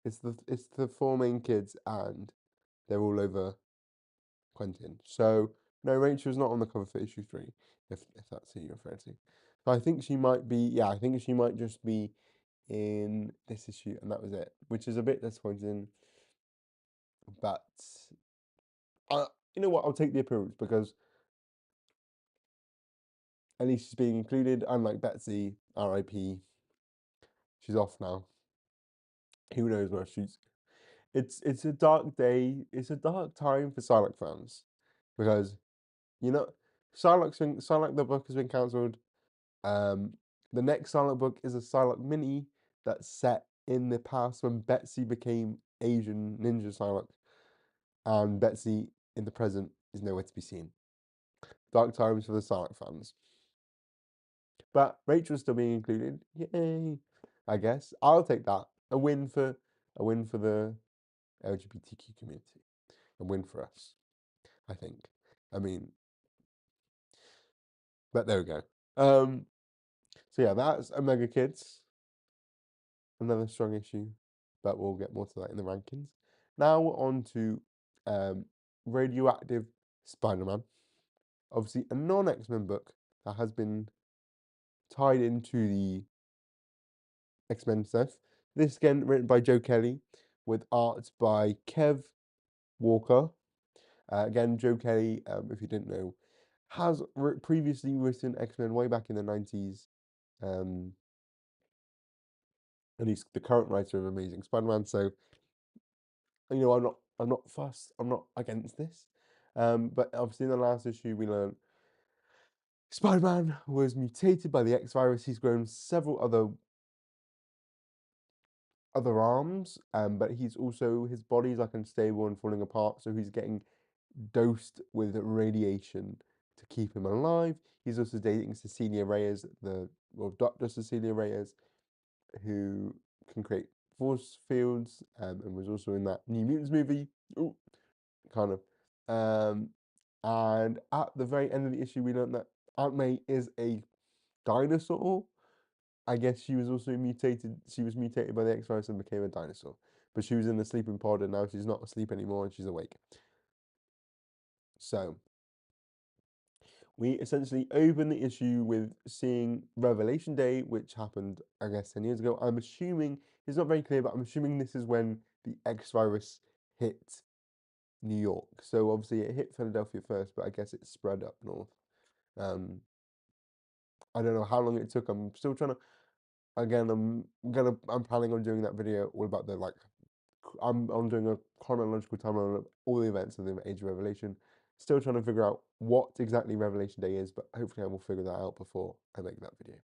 Speaker 1: it's the 4 main kids, and they're all over Quentin. So no, Rachel's not on the cover for issue 3, if that's who you're referring to. So I think she might be. Yeah, I think she might just be in this issue, and that was it, which is a bit disappointing. But you know what? I'll take the appearance because at least she's being included. Unlike Betsy, R.I.P. She's off now. Who knows where she's? It's a dark day. It's a dark time for Psylocke fans because Psylocke the book has been cancelled. Um, the next Psylocke book is a Psylocke mini that's set in the past when Betsy became Asian Ninja Psylocke, and Betsy in the present is nowhere to be seen. Dark times for the Psylocke fans. But Rachel's still being included. Yay! I guess I'll take that. A win for the LGBTQ community. A win for us, I think. I mean, but there we go. So yeah, that's Omega Kids. Another strong issue, but we'll get more to that in the rankings. Now we're on to Radioactive Spider-Man. Obviously, a non-X-Men book that has been tied into the X-Men stuff. This again written by Joe Kelly, with art by Kev Walker. Again, Joe Kelly, if you didn't know, has previously written X-Men way back in the 90s. And he's the current writer of Amazing Spider-Man. So, I'm not fussed. I'm not against this. But obviously in the last issue we learned Spider-Man was mutated by the X virus. He's grown several other arms, but he's also, his body's like unstable and falling apart, so he's getting dosed with radiation to keep him alive. He's also dating Cecilia Reyes, Dr. Cecilia Reyes, who can create force fields, and was also in that New Mutants movie. Ooh, kind of. And at the very end of the issue, we learned that Aunt May is a dinosaur. I guess she was also mutated. She was mutated by the X-virus and became a dinosaur. But she was in the sleeping pod, and now she's not asleep anymore, and she's awake. So we essentially open the issue with seeing Revelation Day, which happened, I guess, 10 years ago. I'm assuming, it's not very clear, but I'm assuming this is when the X-virus hit New York. So obviously it hit Philadelphia first, but I guess it spread up north. I don't know how long it took. I'm still trying to. Again, I'm planning on doing that video all about the I'm doing a chronological timeline of all the events of the Age of Revelation. Still trying to figure out what exactly Revelation Day is, but hopefully I will figure that out before I make that video.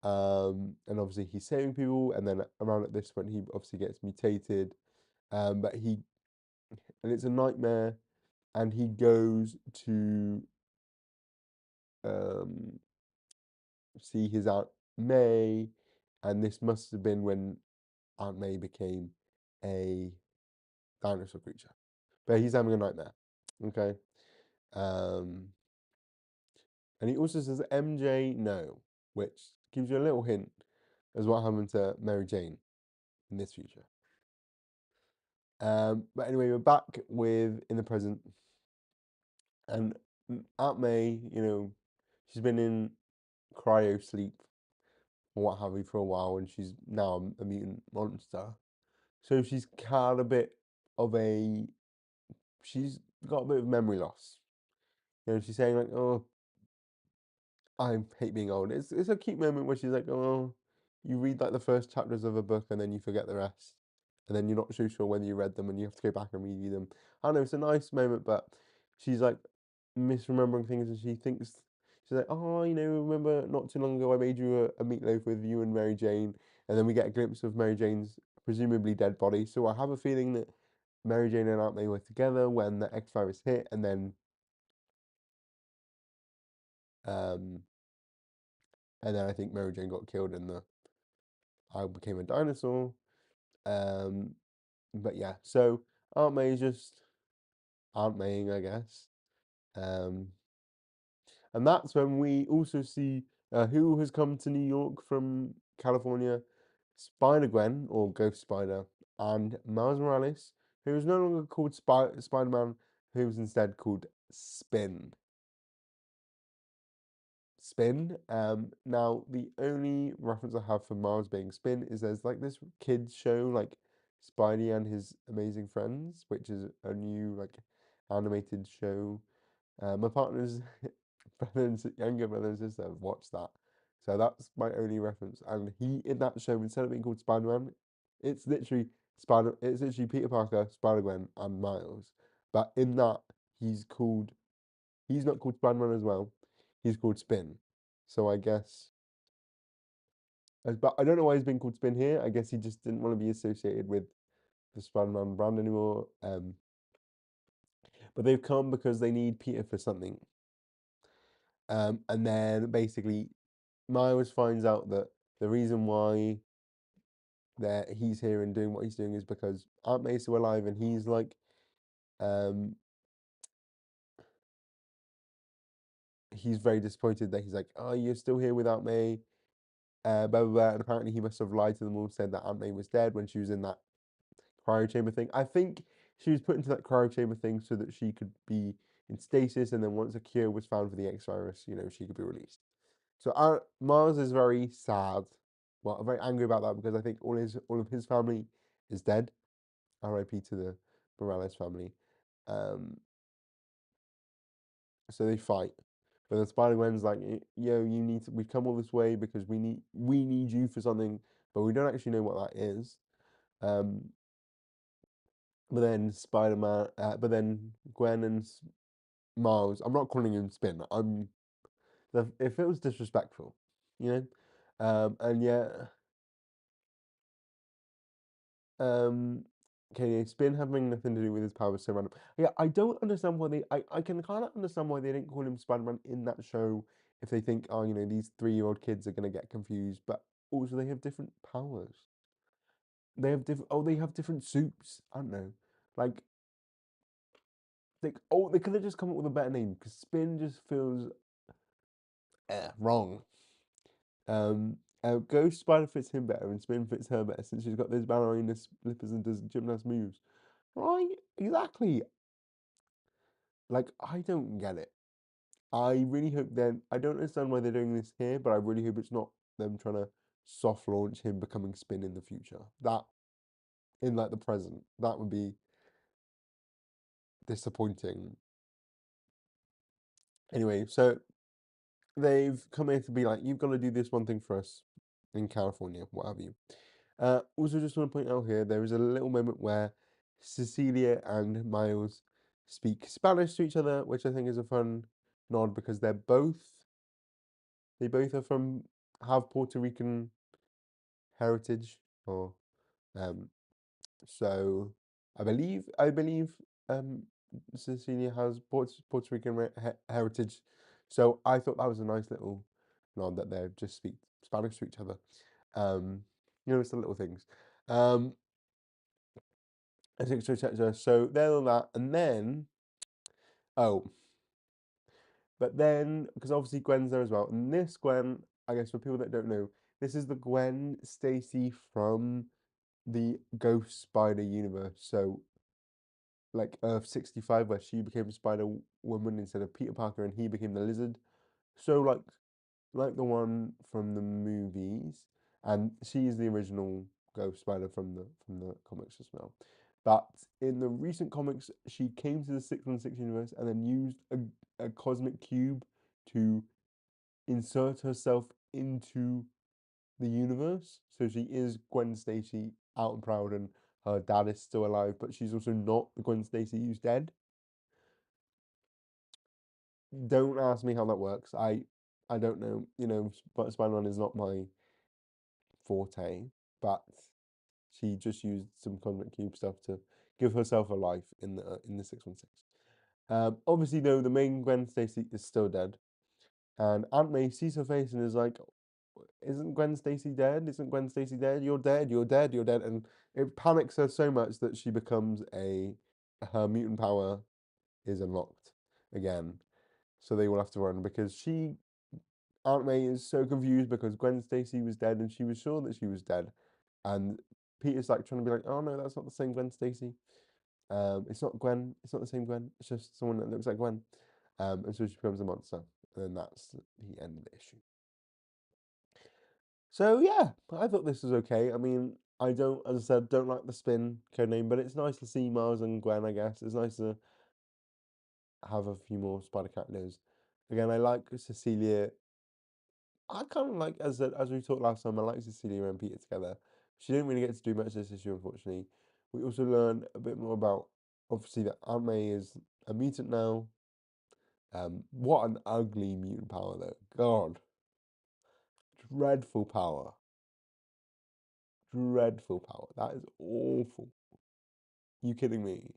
Speaker 1: And obviously he's saving people, and then around at this point he obviously gets mutated, but and it's a nightmare, and he goes to see his Aunt May, and this must have been when Aunt May became a dinosaur creature. But he's having a nightmare. Okay. And he also says MJ no, which gives you a little hint as what happened to Mary Jane in this future. But anyway, we're back in the present, and Aunt May, she's been in cryo sleep or what have you for a while, and she's now a mutant monster. So she's got a bit of she's got a bit of memory loss. She's saying like, "Oh, I hate being old." It's a cute moment where she's like, "Oh," you read like the first chapters of a book and then you forget the rest, and then you're not so sure whether you read them and you have to go back and reread them. I don't know, it's a nice moment, but she's like misremembering things, and she's like, "Oh, remember not too long ago I made you a meatloaf with you and Mary Jane," and then we get a glimpse of Mary Jane's presumably dead body. So I have a feeling that Mary Jane and Aunt May were together when the X virus hit, and then um, I think Mary Jane got killed in the I became a dinosaur. Um, but yeah, so Aunt May just Aunt Maying, I guess. Um, and that's when we also see who has come to New York from California, Spider-Gwen or Ghost Spider, and Miles Morales, who is no longer called Spider-Man, who's instead called Spin. Spin. Now the only reference I have for Miles being Spin is there's like this kids show like Spidey and His Amazing Friends, which is a new like animated show. My partner's younger brother and sister have watched that, so that's my only reference. And he in that show, instead of being called Spider-Man, it's literally It's literally Peter Parker, Spider-Gwen, and Miles. But in that, he's called he's not called Spider-Man as well. He's called Spin. So I guess, but I don't know why he's been called Spin here. I guess he just didn't want to be associated with the Spider-Man brand anymore. But they've come because they need Peter for something. And then basically, Miles finds out that the reason why that he's here and doing what he's doing is because Aunt May's still alive, and he's like, um, he's very disappointed that he's like, oh, you're still here without May, blah blah blah. And apparently, he must have lied to them all, said that Aunt May was dead when she was in that cryo chamber thing. I think she was put into that cryo chamber thing so that she could be in stasis, and then once a cure was found for the X virus, she could be released. So Miles is very sad, well, very angry about that because I think all of his family is dead. R.I.P. to the Morales family. Um, so they fight, but then Spider-Gwen's like, "Yo, we've come all this way because we need you for something, but we don't actually know what that is." Um, but then but then Gwen and Miles, I'm not calling him Spin. It feels disrespectful, you know. And yeah, Um, okay, yeah, Spin having nothing to do with his powers so random. Yeah, I don't understand why I can kind of understand why they didn't call him Spider-Man in that show if they think, oh, these 3-year-old kids are gonna get confused, but also they have different powers. They have different suits. I don't know. Like, they could have just come up with a better name because Spin just feels wrong. Ghost Spider fits him better and Spin fits her better since she's got those ballerina slippers and does gymnast moves. Right? Exactly. Like, I don't get it. I really hope then, I don't understand why they're doing this here, but I really hope it's not them trying to soft launch him becoming Spin in the future. That, in like the present, that would be disappointing. Anyway, so they've come here to be like, you've got to do this one thing for us in California, what have you. Also, just want to point out here, there is a little moment where Cecilia and Miles speak Spanish to each other, which I think is a fun nod because they both have Puerto Rican heritage, or um. So I believe um Cecilia has Puerto Rican heritage. So I thought that was a nice little nod that they just speak Spanish to each other. Um, it's the little things. Um, etc. So then all that, and then oh, but then because obviously Gwen's there as well, and this Gwen, I guess for people that don't know, this is the Gwen Stacy from the Ghost Spider universe. So like Earth 65, where she became Spider Woman instead of Peter Parker, and he became the Lizard. So like the one from the movies, and she's the original Ghost Spider from the comics as well. But in the recent comics, she came to the 616 universe and then used a cosmic cube to insert herself into the universe. So she is Gwen Stacy out and proud, and her dad is still alive, but she's also not the Gwen Stacy who's dead. Don't ask me how that works. I don't know. But Spider-Man is not my forte, but she just used some cosmic cube stuff to give herself a life in the 616. Obviously, though, the main Gwen Stacy is still dead, and Aunt May sees her face and is like, "Isn't Gwen Stacy dead? Isn't Gwen Stacy dead? You're dead. You're dead. You're dead." And it panics her so much that she becomes her mutant power is unlocked again. So they will have to run because Aunt May is so confused because Gwen Stacy was dead and she was sure that she was dead, and Peter's like trying to be like, "Oh no, that's not the same Gwen Stacy. It's not Gwen. It's not the same Gwen. It's just someone that looks like Gwen." And so she becomes a monster, and then that's the end of the issue. So yeah, I thought this was okay. I mean, I don't, as I said, don't like the spin code name, but it's nice to see Miles and Gwen. I guess it's nice to have a few more Spider Cat news. Again, I like Cecilia. I kind of like, as we talked last time, I like Cecilia and Peter together. She didn't really get to do much this issue, unfortunately. We also learned a bit more about, obviously, that Aunt May is a mutant now. What an ugly mutant power, though. God, dreadful power. Dreadful power. That is awful. You kidding me?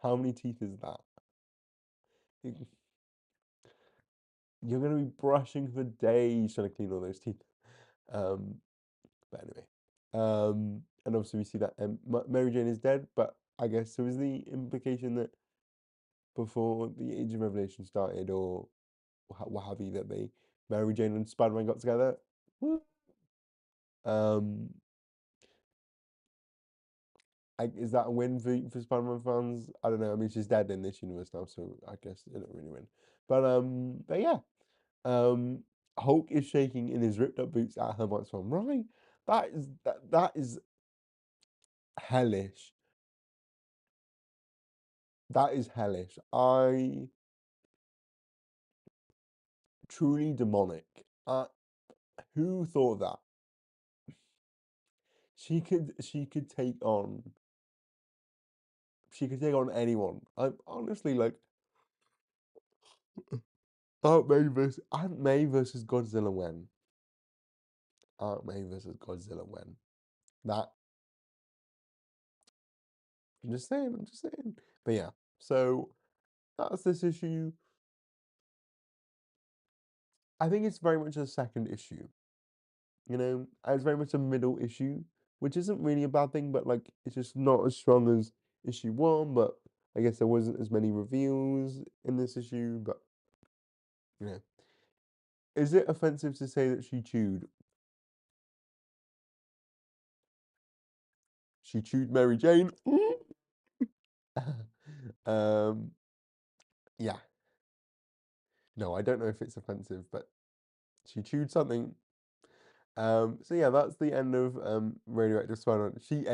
Speaker 1: How many teeth is that? You- You're gonna be brushing for days trying to clean all those teeth. Um, but anyway, and obviously we see that Mary Jane is dead. But I guess so is the implication that before the Age of Revelation started, or what have you, that Mary Jane and Spider-Man got together. Woo. Um, is that a win for Spider-Man fans? I don't know. I mean, she's dead in this universe now, so I guess it don't really win. But yeah. Um, Hulk is shaking in his ripped up boots at her microphone. Right, that is hellish. That is hellish. I truly demonic. Who thought that she could take on anyone? I'm honestly like Aunt May versus Godzilla when Aunt May versus Godzilla when that I'm just saying. I'm just saying. But yeah, so that's this issue. I think it's very much a second issue. It's very much a middle issue, which isn't really a bad thing, but like it's just not as strong as issue one. But I guess there wasn't as many reveals in this issue. But you know, is it offensive to say that she chewed? She chewed Mary Jane. um, yeah. No, I don't know if it's offensive, but she chewed something. So yeah, that's the end of Radioactive Spider-Man. She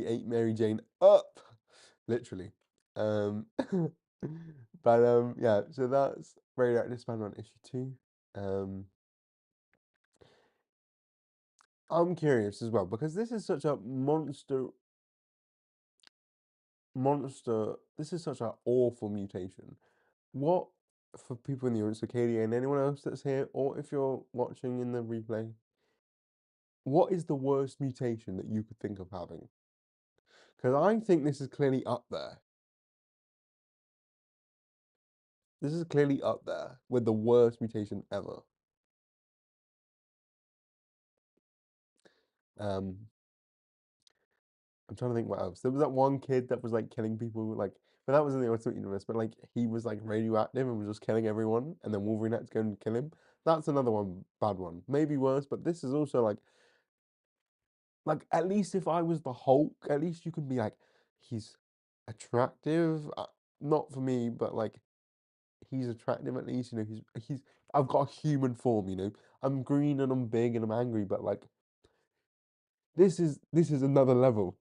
Speaker 1: ate Mary Jane up, literally. Um, yeah, so that's Radioactive Spider-Man issue 2. Um, I'm curious as well because this is such a monster. This is such an awful mutation. What for people in the audience, so Katie and anyone else that's here, or if you're watching in the replay, what is the worst mutation that you could think of having? Because I think this is clearly up there. This is clearly up there with the worst mutation ever. Um, I'm trying to think what else. There was that one kid that was like killing people, like, but that was in the Ultimate Universe. But like, he was like radioactive and was just killing everyone, and then Wolverine had to go and kill him. That's another one, bad one. Maybe worse, but this is also like at least if I was the Hulk, at least you could be like, he's attractive. Not for me, but like he's attractive at least. He's I've got a human form. I'm green and I'm big and I'm angry, but like this is another level.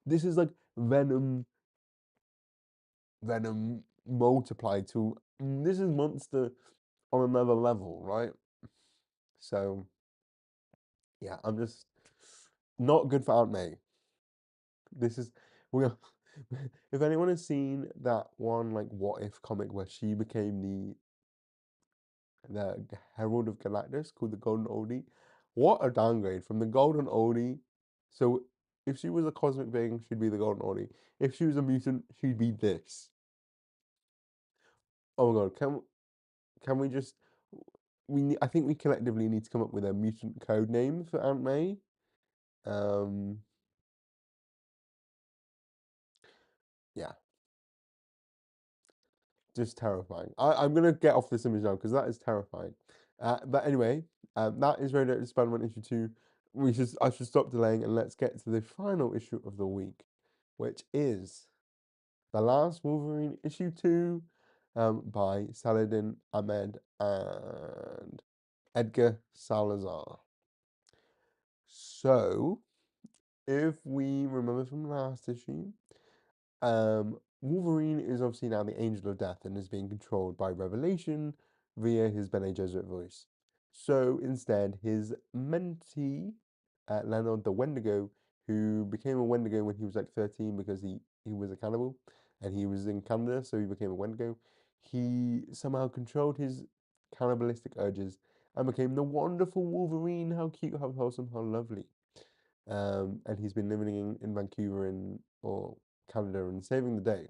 Speaker 1: This is like Venom multiplied to this is monster on another level, right? So yeah, I'm just not good for Aunt May. This is we are, if anyone has seen that one like What If comic where she became the Herald of Galactus called the Golden Oldie, what a downgrade from the Golden Oldie. So If she was a cosmic being, she'd be the Golden Order. If she was a mutant, she'd be this. Oh my god, can we just I think we collectively need to come up with a mutant code name for Aunt May. Um, yeah, just terrifying. I'm gonna get off this image now because that is terrifying. But anyway, that is Radioactive Spider-Man issue 2. I should stop delaying and let's get to the final issue of the week, which is The Last Wolverine issue 2, by Saladin Ahmed and Edgar Salazar. So, if we remember from last issue, Wolverine is obviously now the Angel of Death and is being controlled by Revelation via his Bene Gesserit voice. So instead, his mentee, Leonard the Wendigo, who became a Wendigo when he was like 13 because he was a cannibal and he was in Canada, so he became a Wendigo. He somehow controlled his cannibalistic urges and became the wonderful Wolverine. How cute, how wholesome, how lovely. And he's been living in Vancouver or Canada and saving the day.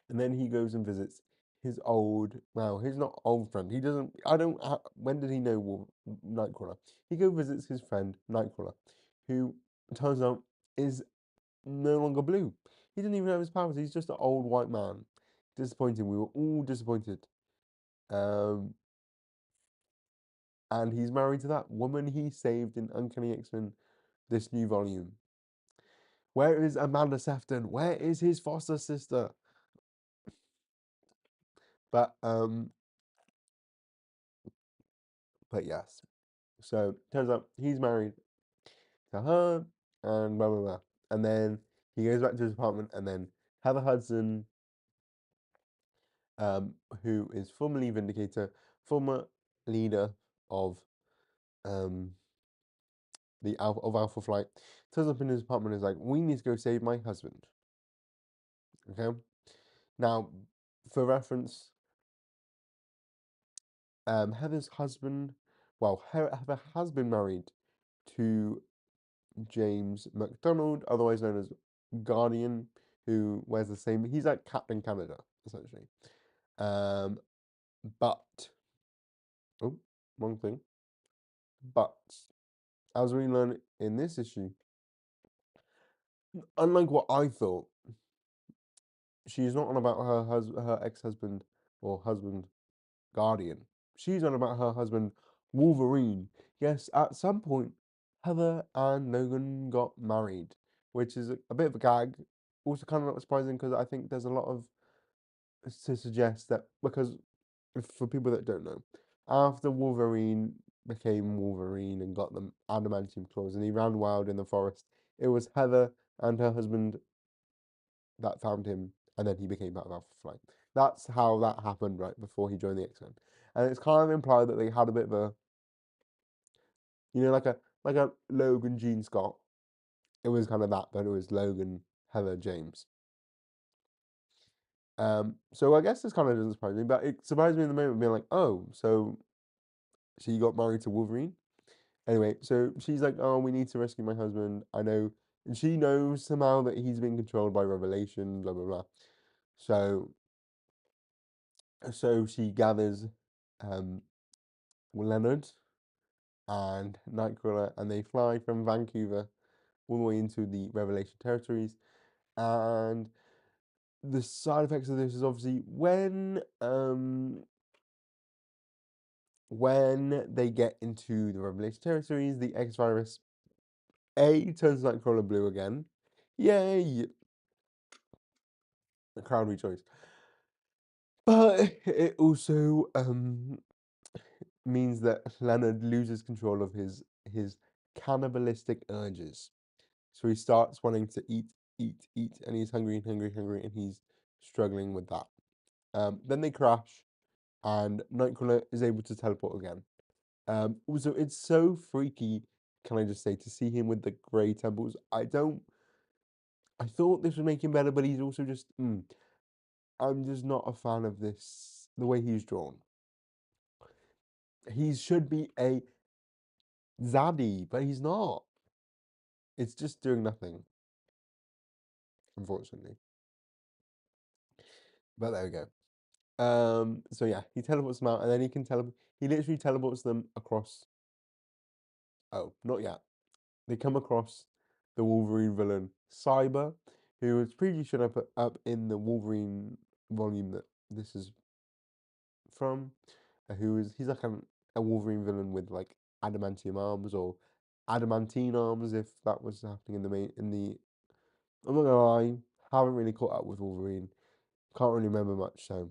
Speaker 1: And then he goes and visits his well, he's not old friend. He doesn't, I don't, when did he know Nightcrawler? He goes visits his friend Nightcrawler, who turns out is no longer blue. He didn't even have his powers. He's just an old white man. Disappointing. We were all disappointed. Um, and he's married to that woman he saved in Uncanny X-Men, this new volume. Where is Amanda Sefton? Where is his foster sister? But um, but yes. So turns out he's married to her and blah blah blah. And then he goes back to his apartment and then Heather Hudson, um, who is formerly Vindicator, former leader of um Alpha Flight, turns up in his apartment and is like, we need to go save my husband. Okay? Now, for reference, Heather's husband, well, Heather has been married to James McDonald, otherwise known as Guardian, who wears the same. He's like Captain Canada, essentially. Um, but oh, wrong thing. But as we learn in this issue, unlike what I thought, she's not on about her ex-husband or husband Guardian. She's on about her husband Wolverine. Yes, at some point, Heather and Logan got married, which is a bit of a gag. Also, kind of not surprising because I think there's a lot of to suggest that because for people that don't know, after Wolverine became Wolverine and got the adamantium claws and he ran wild in the forest, it was Heather and her husband that found him, and then he became part of Alpha Flight. That's how that happened right before he joined the X-Men. And it's kind of implied that they had a bit of a, like a Logan Gene Scott. It was kind of that, but it was Logan, Heather, James. So I guess this kind of doesn't surprise me, but it surprised me in the moment being like, oh, so she got married to Wolverine. Anyway, so she's like, oh, we need to rescue my husband. I know, and she knows somehow that he's been controlled by Revelation, blah blah blah. So she gathers um Leonard and Nightcrawler, and they fly from Vancouver all the way into the Revelation territories. And the side effects of this is obviously when they get into the Revelation territories, the X virus turns Nightcrawler blue again. Yay! The crowd rejoice. But it also means that Leonard loses control of his cannibalistic urges. So he starts wanting to eat, and he's hungry and hungry, hungry, and he's struggling with that. Then they crash, and Nightcrawler is able to teleport again. Also, it's so freaky, can I just say, to see him with the grey temples. I thought this would make him better, but he's also just, I'm just not a fan of this, the way he's drawn. He should be a zaddy, but he's not. It's just doing nothing, unfortunately. But there we go. So yeah, he teleports them out, and then he can teleport. He literally teleports them across. Oh, not yet. They come across the Wolverine villain Cyber, who was previously shown up in the Wolverine volume that this is from. He's like a Wolverine villain with like adamantium arms or adamantine arms, if that was happening in the main in the. I'm not gonna lie, haven't really caught up with Wolverine. Can't really remember much, so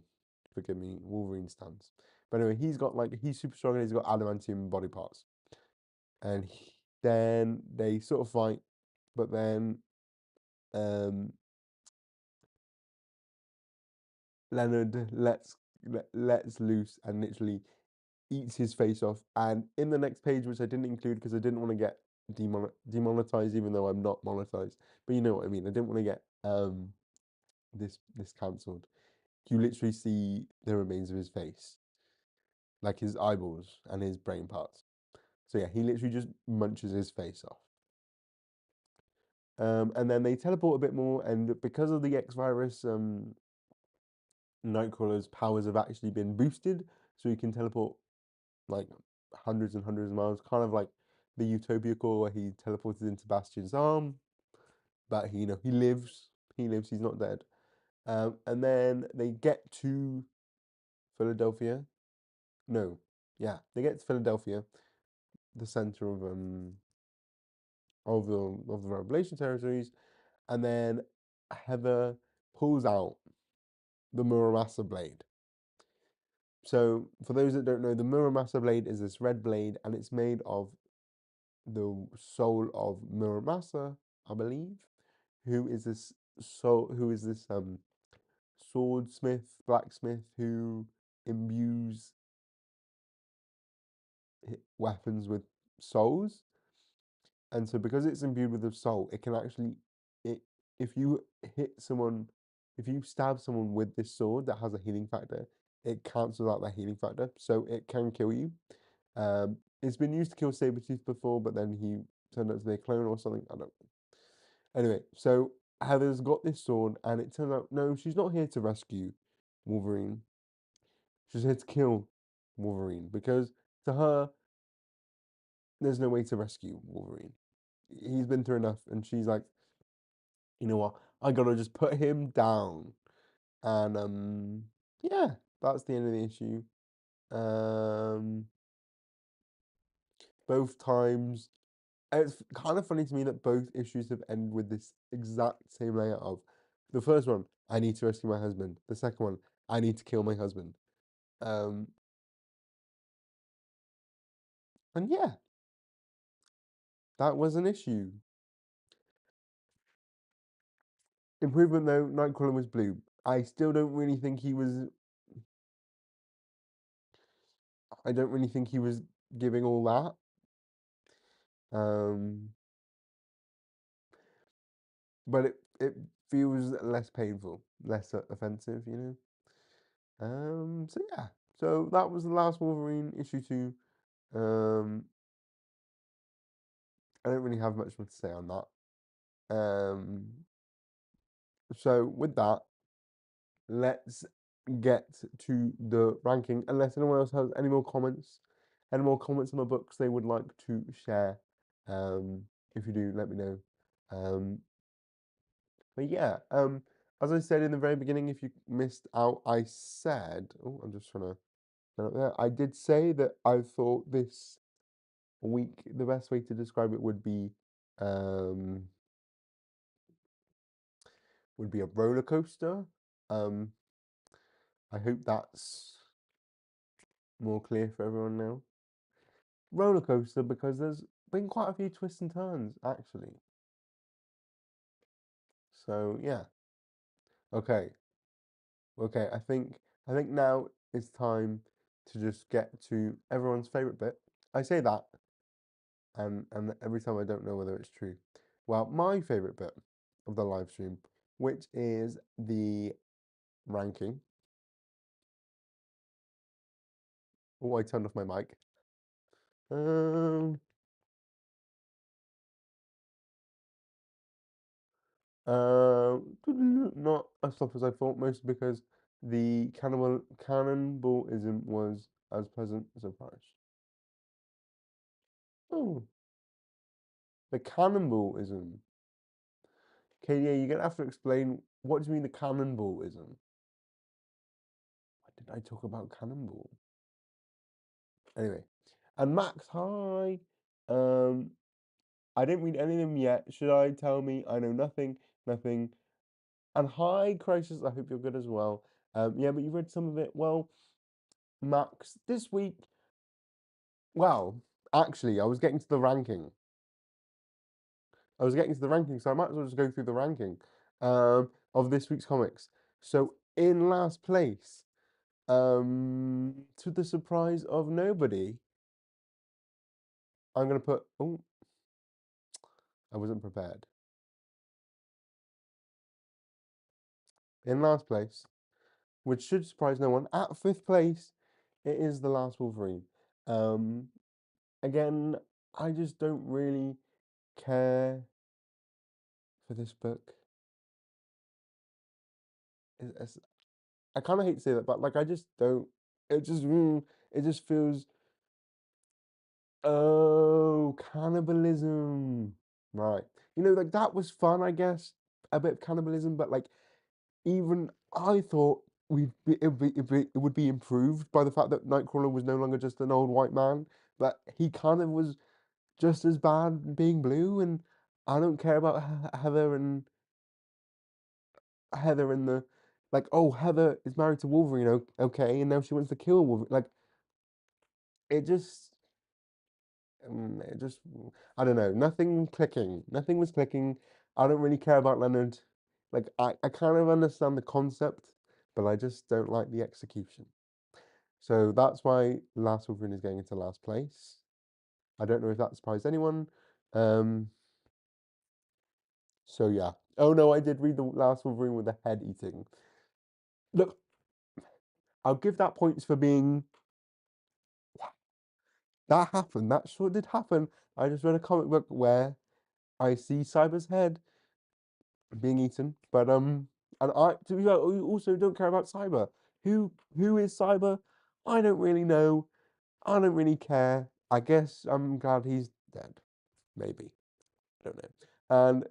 Speaker 1: forgive me, Wolverine stands. But anyway, he's super strong and he's got adamantium body parts. And then they sort of fight, but then um, Leonard lets loose and literally eats his face off. And in the next page, which I didn't include because I didn't want to get demonetized, even though I'm not monetized. But you know what I mean. I didn't want to get this cancelled. You literally see the remains of his face, like his eyeballs and his brain parts. So yeah, he literally just munches his face off. And then they teleport a bit more, and because of the X virus, Nightcrawler's powers have actually been boosted, so he can teleport like hundreds and hundreds of miles, kind of like the Utopia core where he teleported into Bastion's arm, but he lives, he's not dead. And then they get to Philadelphia. No, yeah, they get to Philadelphia, the center of the Revelation territories, and then Heather pulls out the Muramasa blade. So, for those that don't know, the Muramasa blade is this red blade, and it's made of the soul of Muramasa, I believe, who is this swordsmith, blacksmith who imbues weapons with souls. And so because it's imbued with the soul, it can actually it if you hit someone if you stab someone with this sword that has a healing factor, it cancels out that healing factor, so it can kill you. It's been used to kill Sabretooth before, but then he turned out to be a clone or something. I don't know. Anyway, so Heather's got this sword, and it turns out no, she's not here to rescue Wolverine. She's here to kill Wolverine because to her, there's no way to rescue Wolverine. He's been through enough, and she's like, you know what? I gotta just put him down. And yeah, that's the end of the issue. Um, both times, it's kind of funny to me that both issues have ended with this exact same layout of the first one, I need to rescue my husband. The second one, I need to kill my husband. Um, and yeah, that was an issue. Improvement though, Nightcrawler was blue. I still don't really think he was. I don't really think he was giving all that. But it feels less painful, less offensive, you know. So yeah, so that was the last Wolverine issue 2. Um, I don't really have much more to say on that. So with that, let's get to the ranking. Unless anyone else has any more comments on the books they would like to share. Um, if you do, let me know. Um, But yeah, as I said in the very beginning, if you missed out, I said, oh, I'm just trying to get up there. I did say that I thought this week the best way to describe it um, would be a roller coaster. Um, I hope that's more clear for everyone now. Roller coaster because there's been quite a few twists and turns actually. So yeah, okay. Okay, I think now it's time to just get to everyone's favorite bit. I say that, and every time I don't know whether it's true. Well, my favorite bit of the live stream, which is the ranking. Oh, I turned off my mic. Um, Not as tough as I thought, mostly because the cannibalism was as pleasant as a surprise. Oh, the cannibalism. Okay, yeah, you're gonna have to explain what do you mean the cannibalism? Why did I talk about cannonball? Anyway, and Max, hi. Um, I didn't read any of them yet. Should I tell me? I know nothing, nothing. And hi, Crisis. I hope you're good as well. Yeah, but you read some of it. Well, Max, this week. Well, actually, I was getting to the ranking. So I might as well just go through the ranking of this week's comics. So in last place, to the surprise of nobody, I'm gonna put. Oh, I wasn't prepared. In last place, which should surprise no one, at fifth place, it is the Last Wolverine. Um, Again, I just don't really care for this book. I kind of hate to say that, but like I just don't. It just feels. Oh, cannibalism. Right. Like that was fun, I guess. A bit of cannibalism, but like even I thought it would be improved by the fact that Nightcrawler was no longer just an old white man, but he kind of was just as bad being blue, and I don't care about Heather and the like. Oh, Heather is married to Wolverine, okay, and now she wants to kill Wolverine. Like it just it just, I don't know, nothing clicking. Nothing was clicking. I don't really care about Leonard. Like, I kind of understand the concept, but I just don't like the execution. So that's why Last Wolverine is going into last place. I don't know if that surprised anyone. Um, so yeah. Oh no, I did read the Last Wolverine with the head eating. Look, I'll give that points for being that happened. That sure did happen. I just read a comic book where I see Cyber's head being eaten. But and I to be fair, I also don't care about Cyber. Who is Cyber? I don't really know. I don't really care. I guess I'm glad he's dead. Maybe. I don't know. And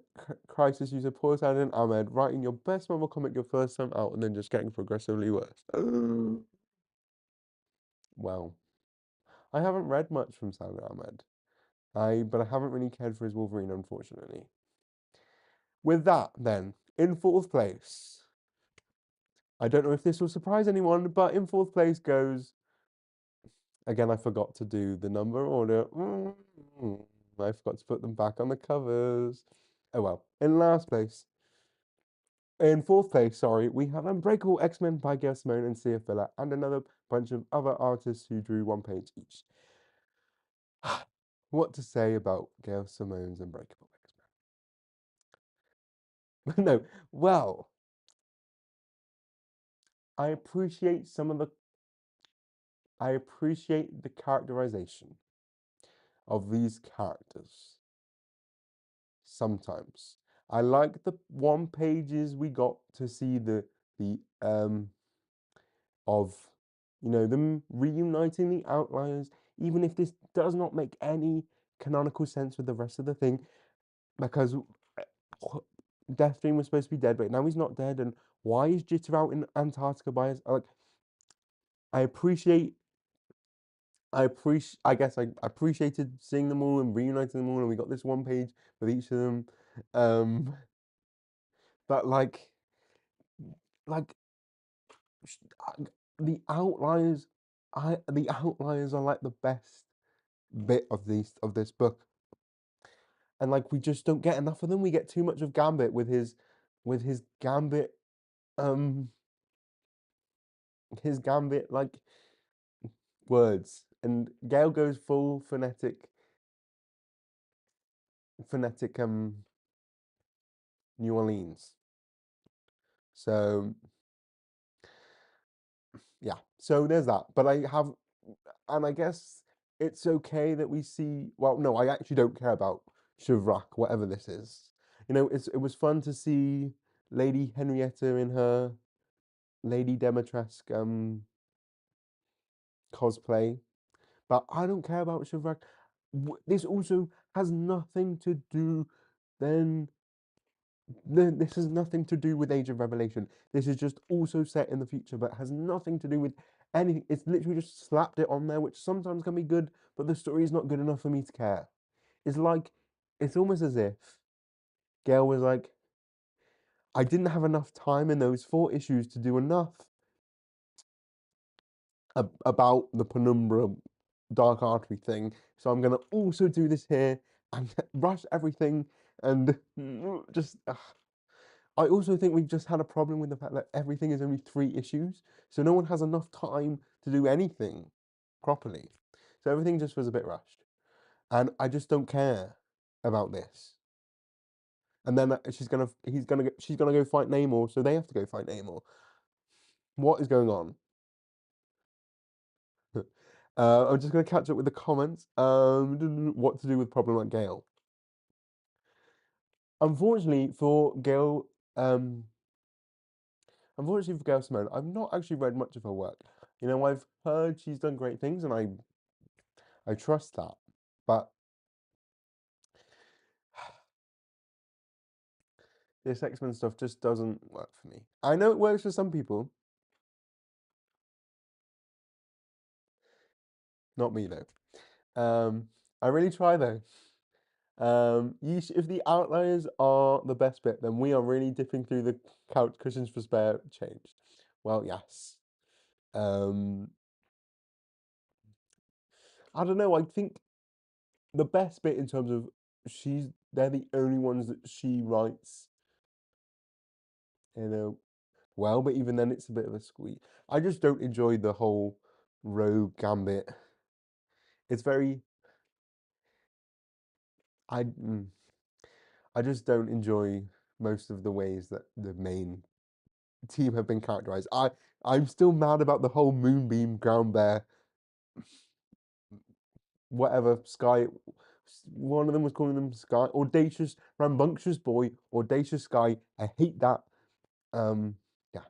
Speaker 1: Crisis user Paul Simon Ahmed writing your best Marvel comic your first time out and then just getting progressively worse. Well, I haven't read much from Simon Ahmed. But I haven't really cared for his Wolverine, unfortunately. With that, then, in fourth place. I don't know if this will surprise anyone, but in fourth place goes. Again, I forgot to do the number order. I forgot to put them back on the covers. Oh well. In last place. In fourth place, sorry, we have Unbreakable X-Men by Gail Simone and Sia Filler, and another bunch of other artists who drew one page each. What to say about Gail Simone's Unbreakable X-Men? No, well, I appreciate I appreciate the characterization of these characters. Sometimes I like the one pages we got to see the of them reuniting the Outliers, even if this does not make any canonical sense with the rest of the thing, because Deathstream was supposed to be dead, but now he's not dead, and why is Jitter out in Antarctica by us? Like, I appreciate I guess I appreciated seeing them all and reuniting them all, and we got this one page with each of them. But like the outliers, the outliers are like the best bit of this book, and like we just don't get enough of them. We get too much of Gambit with um his Gambit like words, and Gale goes full phonetic New Orleans. So yeah, so there's that. But and I guess it's okay that we see. Well, no, I actually don't care about Shavrak, whatever this is. it was fun to see Lady Henrietta in her Lady Demetresque cosplay, but I don't care about Shivrak. This also has nothing to do. Then this has nothing to do with Age of Revelation. This is just also set in the future, but has nothing to do with anything. It's literally just slapped it on there, which sometimes can be good, but the story is not good enough for me to care. It's like, it's almost as if Gail was like, I didn't have enough time in those 4 issues to do enough about the Penumbra Dark Artery thing, so I'm gonna also do this here and rush everything and just. I also think we've just had a problem with the fact that everything is only 3 issues, so no one has enough time to do anything properly. So everything just was a bit rushed, and I just don't care about this. And then she's gonna go fight Namor, so they have to go fight Namor. What is going on? I'm just gonna catch up with the comments. What to do with problem like Gale? Unfortunately for Gale, unfortunately for Gail Simone, I've not actually read much of her work. I've heard she's done great things, and I trust that. But this X-Men stuff just doesn't work for me. I know it works for some people, not me though. I really try though. If the Outliers are the best bit, then we are really dipping through the couch cushions for spare change. Well, yes. I don't know. I think the best bit in terms of they're the only ones that she writes. Well, but even then, it's a bit of a squeeze. I just don't enjoy the whole Rogue Gambit. It's very. I mm, I just don't enjoy most of the ways that the main team have been characterized. I'm still mad about the whole Moonbeam, Ground Bear, whatever Sky. One of them was calling them Sky, audacious, rambunctious boy, audacious Sky. I hate that. Yeah.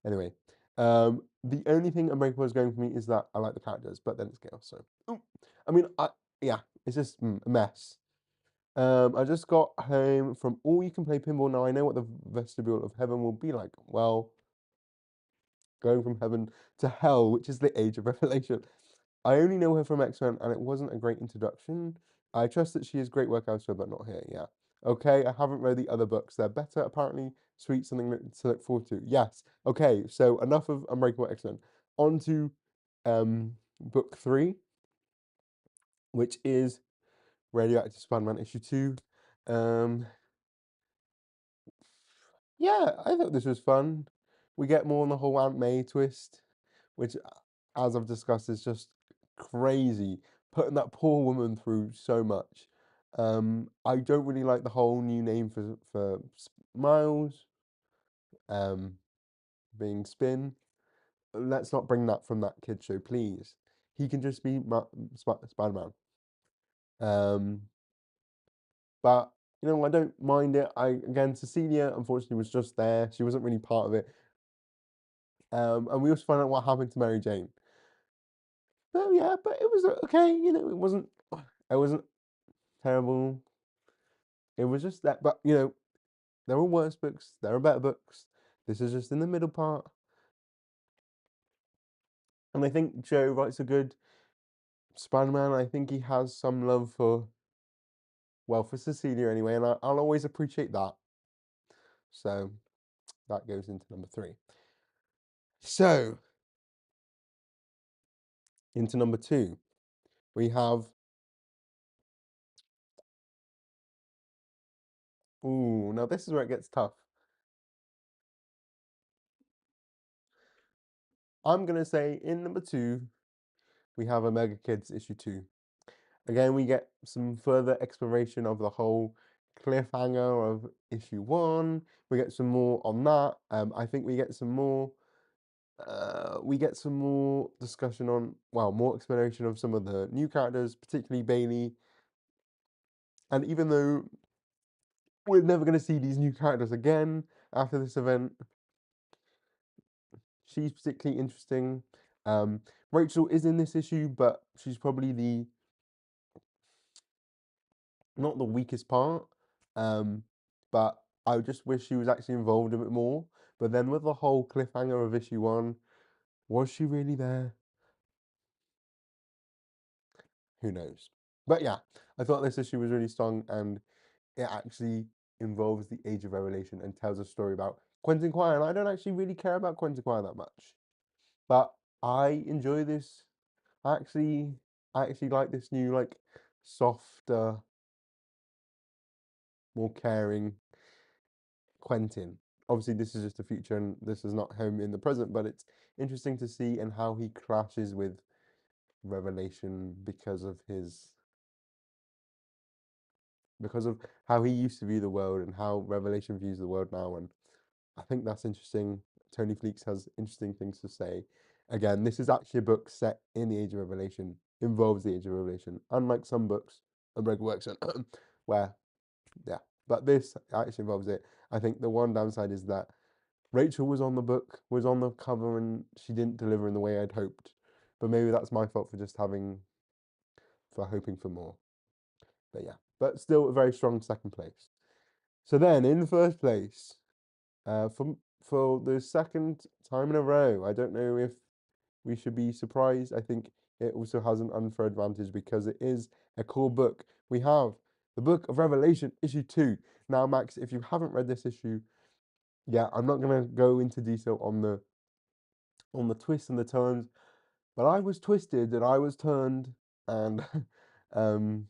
Speaker 1: Anyway, the only thing Unbreakable is going for me is that I like the characters, but then it's chaos. So, ooh. I mean, yeah, it's just a mess. I just got home from All You Can Play Pinball. Now I know what the vestibule of heaven will be like. Well, going from heaven to hell, which is the age of revelation. I only know her from X-Men, and it wasn't a great introduction. I trust that she is great work elsewhere, but not here. Yeah. Okay, I haven't read the other books. They're better, apparently. Sweet, something to look forward to. Yes. Okay, so enough of Unbreakable X-Men. On to book 3, which is Radioactive Spider-Man issue 2. Um, yeah, I thought this was fun. We get more on the whole Aunt May twist, which, as I've discussed, is just crazy, putting that poor woman through so much. I don't really like the whole new name for Miles, um, being Spin. Let's not bring that from that kid show, please. He can just be Spider-Man. Um, but I don't mind it. Cecilia unfortunately was just there. She wasn't really part of it. And we also find out what happened to Mary Jane. So yeah, but it was okay. It wasn't terrible. It was just that, but there were worse books, there are better books. This is just in the middle part. And I think Joe writes a good Spider-Man. I think he has some love for Cecilia anyway, and I'll always appreciate that. So that goes into number 3. So into number 2, we have. Ooh, now this is where it gets tough. I'm gonna say in number 2, we have Omega Kids issue 2. Again, we get some further exploration of the whole cliffhanger of issue 1. We get some more on that. I think we get some more. We get some more discussion on, well, more exploration of some of the new characters, particularly Bailey. And even though we're never going to see these new characters again after this event. She's particularly interesting. Rachel is in this issue, but she's probably not the weakest part. But I just wish she was actually involved a bit more. But then with the whole cliffhanger of issue 1, was she really there? Who knows? But yeah, I thought this issue was really strong, and it actually involves the Age of Revelation and tells a story about Quentin Quire. And I don't actually really care about Quentin Quire that much, but I enjoy this. I actually, I actually like this new, like, softer, more caring Quentin. Obviously, this is just the future, and this is not him in the present. But it's interesting to see and how he clashes with Revelation because of how he used to view the world and how Revelation views the world now. And I think that's interesting. Tony Fleeks has interesting things to say. Again, this is actually a book set in the Age of Revelation, involves the Age of Revelation, unlike some books, Unbreakable X-Men, where, yeah, but this actually involves it. I think the one downside is that Rachel was on the book, was on the cover, and she didn't deliver in the way I'd hoped. But maybe that's my fault for just hoping for more. But yeah, but still a very strong second place. So then in the first place, for the second time in a row, I don't know if we should be surprised. I think it also has an unfair advantage because it is a cool book. We have the Book of Revelation, issue 2. Now, Max, if you haven't read this issue, yeah, I'm not gonna go into detail on the twists and the turns, but I was twisted and I was turned, and um,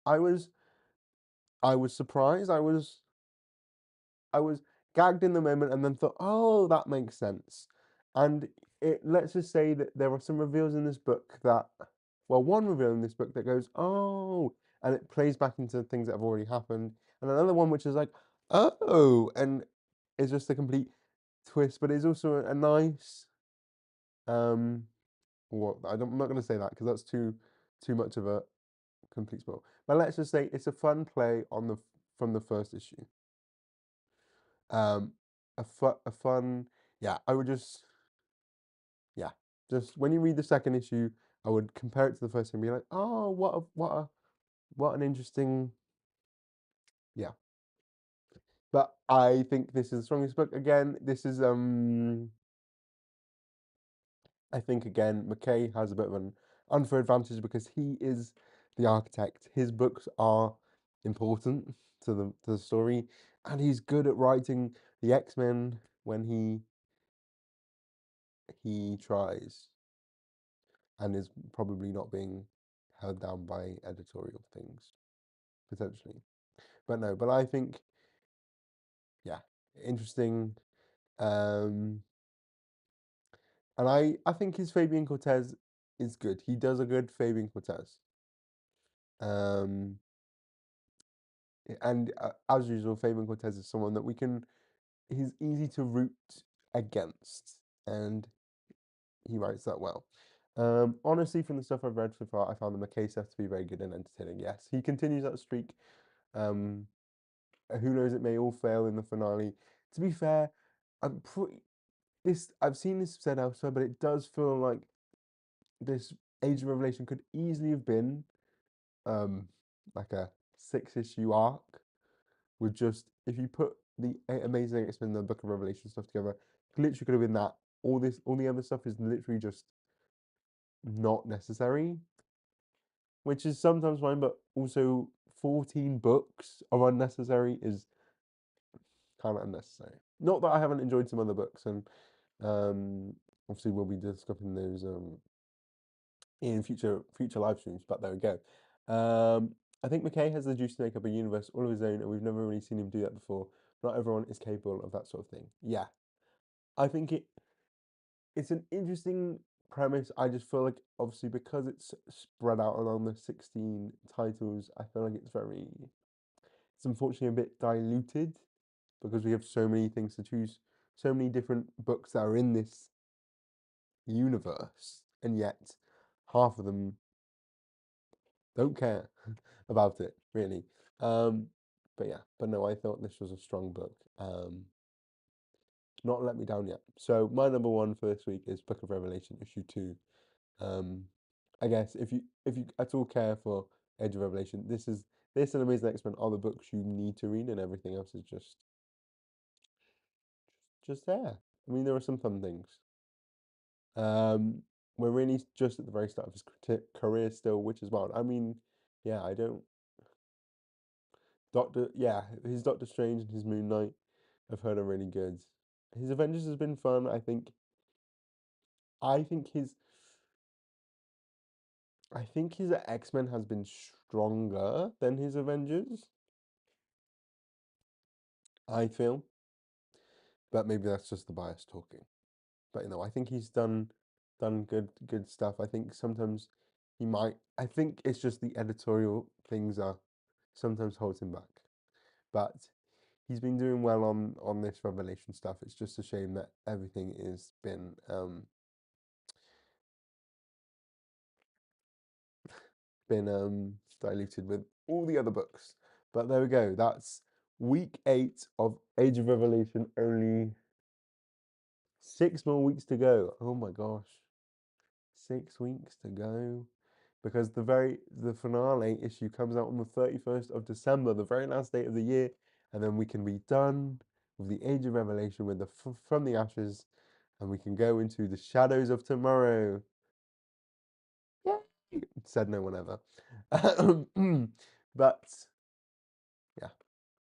Speaker 1: I was I was surprised. I was gagged in the moment and then thought, oh, that makes sense. And let's just say that there are some reveals in this book that, well, one reveal in this book that goes, oh, and it plays back into things that have already happened, and another one which is like, oh, and it's just a complete twist, but it's also a nice, what I'm not going to say that because that's too much of a complete spoil. But let's just say it's a fun play on the from the first issue. Um, a fun, yeah. I would just, yeah, just when you read the second issue, I would compare it to the first and be like, oh, what an interesting, yeah. But I think this is the strongest book. Again, this is I think again, McKay has a bit of an unfair advantage because he is the architect. His books are important to the story, and he's good at writing the X-Men when he tries, and is probably not being held down by editorial things potentially. But no, but I think, yeah, interesting. Um, and I think his Fabian Cortez is good. He does a good Fabian Cortez. Um, and as usual, Fabian Cortez is someone that he's easy to root against, and he writes that well. Honestly, from the stuff I've read so far, I found the McKay stuff to be very good and entertaining. Yes, he continues that streak. Um, who knows? It may all fail in the finale. To be fair, I'm pretty. I've seen this said elsewhere, but it does feel like this Age of Revelation could easily have been um like a 6-issue arc with just if you put the Amazing X-Men and the Book of Revelation stuff together, literally could have been that. All the other stuff is literally just not necessary, which is sometimes fine, but also 14 books are unnecessary is kind of unnecessary. Not that I haven't enjoyed some other books, and obviously we'll be discussing those in future live streams. But there we go. I think McKay has the juice to make up a universe all of his own, and we've never really seen him do that before. Not everyone is capable of that sort of thing. Yeah, I think it's an interesting premise. I just feel like obviously because it's spread out along the 16 titles, I feel like it's unfortunately a bit diluted because we have so many things to choose, so many different books that are in this universe, and yet half of them don't care about it really. But yeah, but no, I thought this was a strong book. Not let me down yet. So my number one for this week is Book of Revelation issue 2. Um, I guess if you at all care for Age of Revelation, this and Amazing X-Men are the books you need to read, and everything else is just there. I mean, there are some fun things. Um, we're really just at the very start of his career still, which is wild. I mean, yeah, I don't. Yeah, his Doctor Strange and his Moon Knight, I've heard are really good. His Avengers has been fun. I think his, I think his X-Men has been stronger than his Avengers. I feel, but maybe that's just the bias talking. But I think he's done good stuff. I think sometimes he might. I think it's just the editorial things are sometimes holds him back. But he's been doing well on this Revelation stuff. It's just a shame that everything is been diluted with all the other books. But there we go. That's week 8 of Age of Revelation. Only 6 more weeks to go. Oh my gosh. 6 weeks to go. Because the finale issue comes out on the 31st of December, the very last day of the year, and then we can be done with the Age of Revelation with the From the Ashes, and we can go into the shadows of tomorrow. Yay! Said no one ever. But yeah,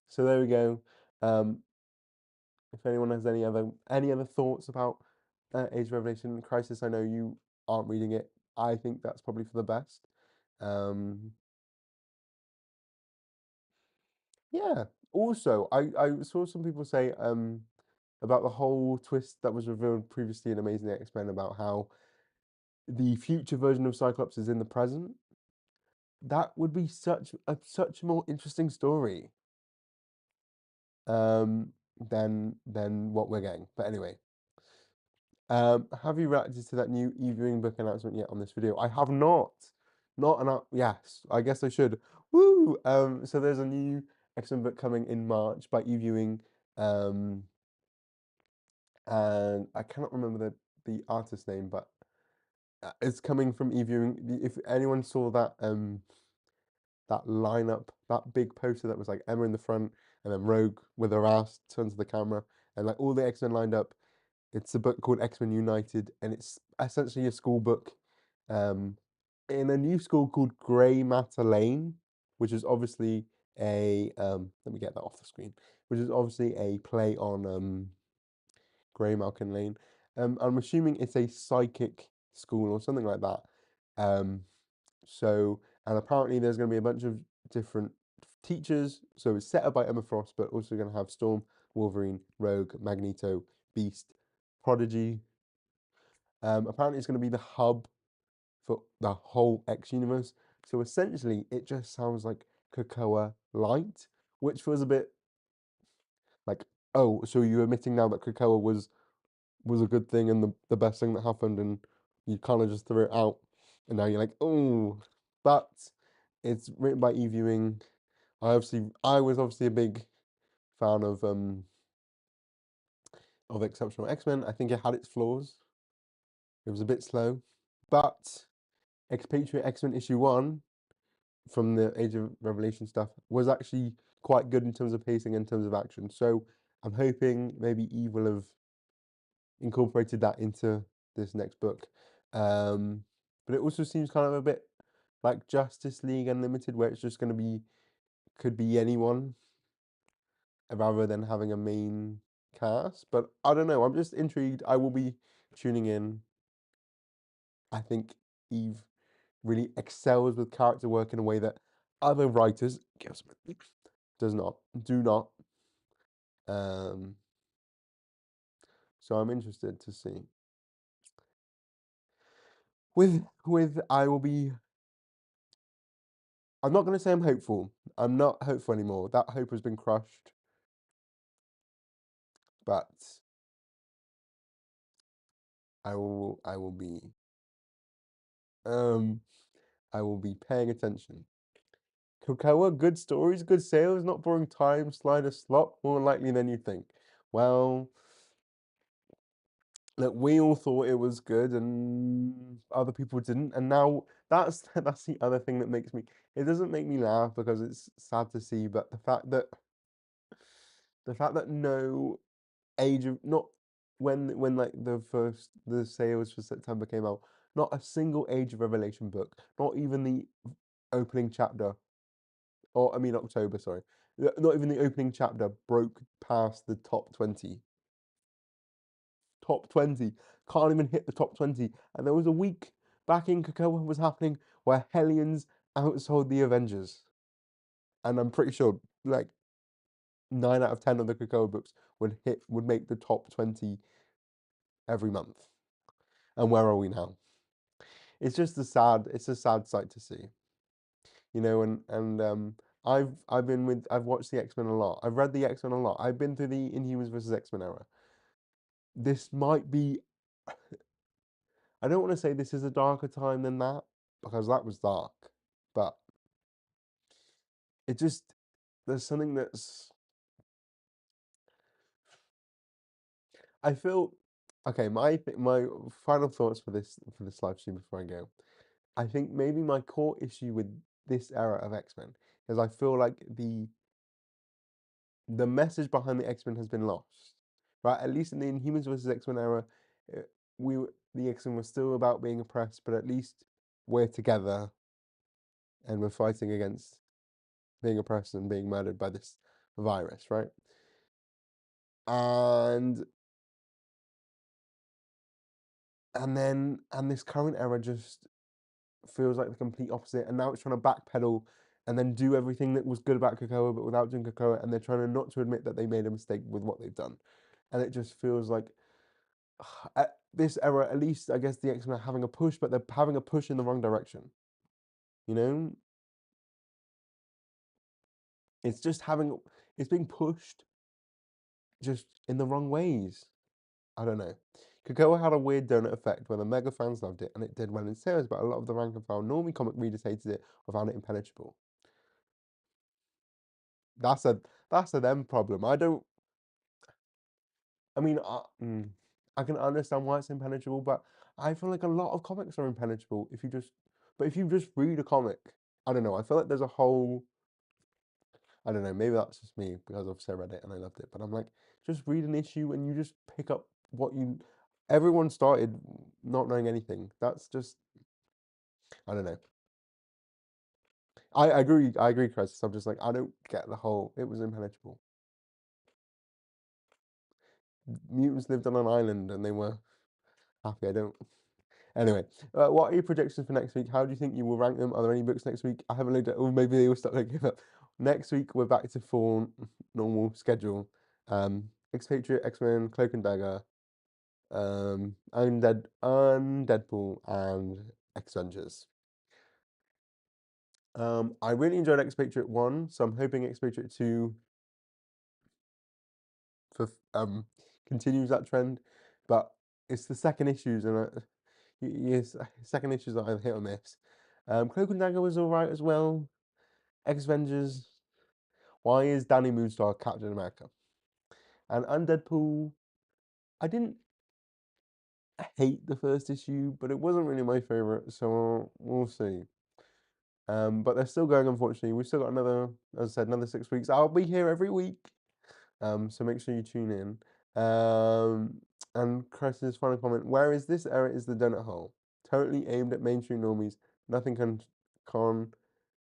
Speaker 1: so there we go. Um, if anyone has any other thoughts about Age of Revelation Crisis, I know you aren't reading it. I think that's probably for the best. Um, yeah. Also, I saw some people say about the whole twist that was revealed previously in Amazing X-Men about how the future version of Cyclops is in the present. That would be such a more interesting story than what we're getting. But anyway, have you reacted to that new e-viewing book announcement yet on this video? I have not. Not enough. Yes, I guess I should. Woo! So there's a new X-Men book coming in March by e-viewing. And I cannot remember the artist name, but it's coming from e-viewing. If anyone saw that lineup, that big poster that was like Emma in the front, and then Rogue with her ass turned to the camera, and like all the X-Men lined up. It's a book called X-Men United, and it's essentially a school book, in a new school called Grey Matter Lane, which is obviously let me get that off the screen, which is obviously a play on Grey Malkin Lane. I'm assuming it's a psychic school or something like that. Um, and apparently there's going to be a bunch of different teachers. So it's set up by Emma Frost, but also going to have Storm, Wolverine, Rogue, Magneto, Beast, Prodigy. Apparently it's going to be the hub for the whole X universe. So essentially, it just sounds like Krakoa Light, which was a bit like, oh, so you're admitting now that Krakoa was a good thing and the best thing that happened, and you kind of just threw it out, and now you're like, oh, but it's written by e-viewing. I was obviously a big fan of Exceptional X-Men. I think it had its flaws. It was a bit slow, but Expatriate X-Men issue 1 from the Age of Revelation stuff was actually quite good in terms of pacing and in terms of action. So I'm hoping maybe Eve will have incorporated that into this next book. But it also seems kind of a bit like Justice League Unlimited, where it's just going to could be anyone rather than having a main cast. But I don't know. I'm just intrigued. I will be tuning in. I think Eve really excels with character work in a way that other writers does not do not. Um, so I'm interested to see. With I will be. I'm not going to say I'm hopeful. I'm not hopeful anymore. That hope has been crushed. But I will be um I will be paying attention. Krakoa, good stories, good sales, not boring time, slider slot, more likely than you think. Well, look, we all thought it was good and other people didn't. And now that's that's the other thing that makes me, it doesn't make me laugh because it's sad to see, but the fact that no age of, not when like the sales for September came out, not a single Age of Revelation book, not even the opening chapter, or I mean October, sorry. Not even the opening chapter broke past the top 20. Top 20. Can't even hit the top 20. And there was a week back in Krakoa was happening where Hellions outsold the Avengers. And I'm pretty sure like 9 out of 10 of the Krakoa books would make the top 20 every month. And where are we now? It's a sad sight to see. And I've watched the X-Men a lot. I've read the X-Men a lot. I've been through the Inhumans versus X-Men era. This might be, I don't want to say this is a darker time than that, because that was dark, but it just, there's something that's, I feel, okay, my final thoughts for this live stream before I go. I think maybe my core issue with this era of X-Men is I feel like the message behind the X-Men has been lost, right? At least in the Inhumans versus X-Men era, uh, the X-Men were still about being oppressed, but at least we're together and we're fighting against being oppressed and being murdered by this virus, right? And and this current era just feels like the complete opposite, and now it's trying to backpedal and then do everything that was good about Krakoa, but without doing Krakoa, and they're trying to not to admit that they made a mistake with what they've done, and it just feels like at this era, at least I guess the X-Men are having a push, but they're having a push in the wrong direction. You know, it's just having it's being pushed just in the wrong ways. I don't know. Krakoa had a weird donut effect where the mega fans loved it and it did well in sales, but a lot of the rank and file normie comic readers hated it or found it impenetrable. That's a that's a them problem. I don't. I mean, I can understand why it's impenetrable, but I feel like a lot of comics are impenetrable if you just. But if you just read a comic, I don't know. I feel like there's a whole. I don't know. Maybe that's just me because obviously I read it and I loved it. But I'm like, just read an issue and you just pick up what you. Everyone started not knowing anything. That's just. I don't know. I agree. I agree, Chris. I'm just like I don't get the whole. It was impenetrable. Mutants lived on an island and they were happy. I don't. Anyway, what are your predictions for next week? How do you think you will rank them? Are there any books next week? I haven't looked at, or maybe they will start to give up. Next week, we're back to full normal schedule. Expatriate, X-Men, Cloak and Dagger, Undeadpool, and X-Avengers. I really enjoyed Expatriate 1, so I'm hoping Expatriate 2 for continues that trend, but it's the second issues and yes, second issues that I've hit or miss. Cloak and Dagger was alright as well. X-Avengers. Why is Danny Moonstar Captain America? And Undeadpool, I didn't hate the first issue, but it wasn't really my favorite, so we'll see. But they're still going, unfortunately. We've still got another, as I said, another 6 weeks. I'll be here every week. So make sure you tune in. And Chris's final comment: where is this era is the donut hole? Totally aimed at mainstream normies. Nothing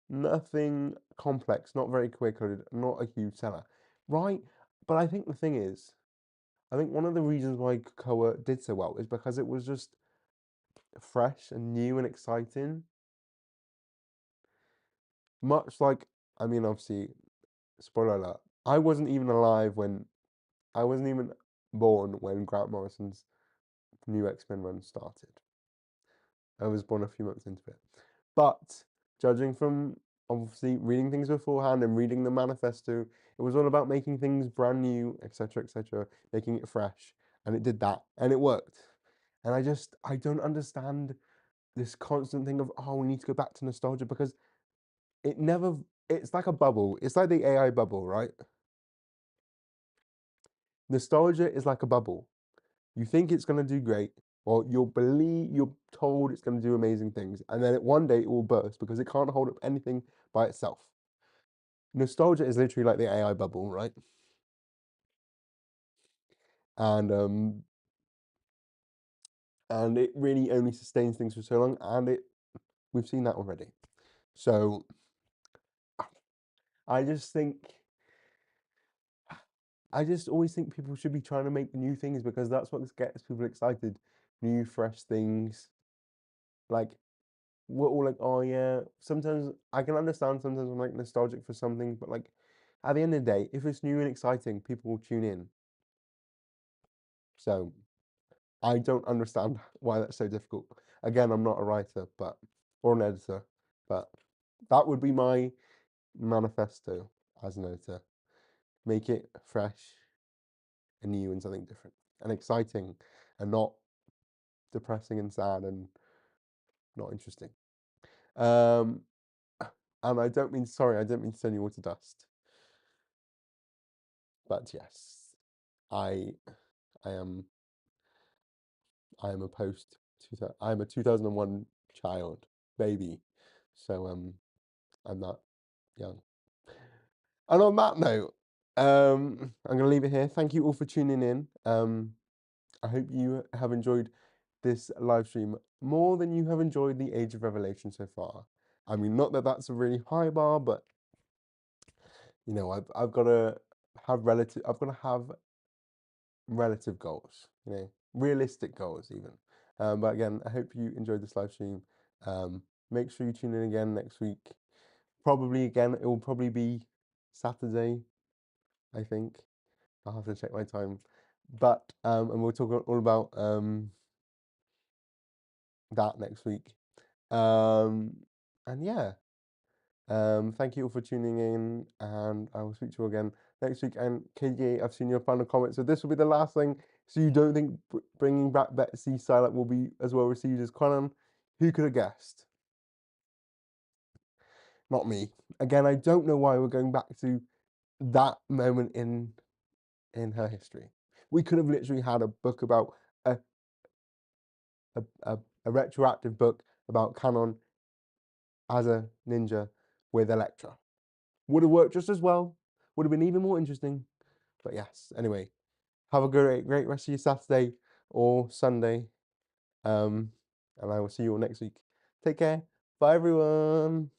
Speaker 1: nothing complex. Not very queer coded. Not a huge seller, right? But I think the thing is, I think one of the reasons why Koa did so well is because it was just fresh and new and exciting. Much like, I mean, obviously, spoiler alert. I wasn't even born when Grant Morrison's new X-Men run started. I was born a few months into it. But judging from obviously reading things beforehand and reading the manifesto, it was all about making things brand new, etc., making it fresh. And it did that. And it worked. And I don't understand this constant thing of, oh, we need to go back to nostalgia because it never it's like a bubble. It's like the AI bubble, right? Nostalgia is like a bubble. You think it's going to do great, or you're told it's going to do amazing things, and then one day it will burst because it can't hold up anything by itself. Nostalgia is literally like the AI bubble, right? And and it really only sustains things for so long, and we've seen that already. So I just think I just always think people should be trying to make new things because that's what gets people excited. New, fresh things. Like we're all like, oh yeah. Sometimes I can understand. Sometimes I'm like nostalgic for something, but like at the end of the day, if it's new and exciting, people will tune in. So I don't understand why that's so difficult. Again, I'm not a writer, but or an editor, but that would be my manifesto as an editor. Make it fresh and new and something different and exciting and not depressing and sad and not interesting. Um, and I don't mean sorry, I don't mean to turn you all to dust. But yes, I I am I am a 2001 child baby. So I'm not young. And on that note, I'm gonna leave it here. Thank you all for tuning in. I hope you have enjoyed this live stream more than you have enjoyed the Age of Revelation so far. I mean, not that that's a really high bar, but you know, I've got to have relative goals, you know, realistic goals even. But again, I hope you enjoyed this live stream. Make sure you tune in again next week. Probably again, it will probably be Saturday, I think. I'll have to check my time. But and we'll talk all about that next week. And yeah, thank you all for tuning in, and I will speak to you again next week. And KJ, I've seen your final comment, so this will be the last thing. So you don't think bringing back Betsy Silent will be as well received as Conan? Who could have guessed? Not me. Again, I don't know why we're going back to that moment in her history. We could have literally had a book about a a, a, a retroactive book about Canon as a ninja with Elektra. Would have worked just as well. Would have been even more interesting. But yes, anyway, have a great rest of your Saturday or Sunday. And I will see you all next week. Take care. Bye, everyone.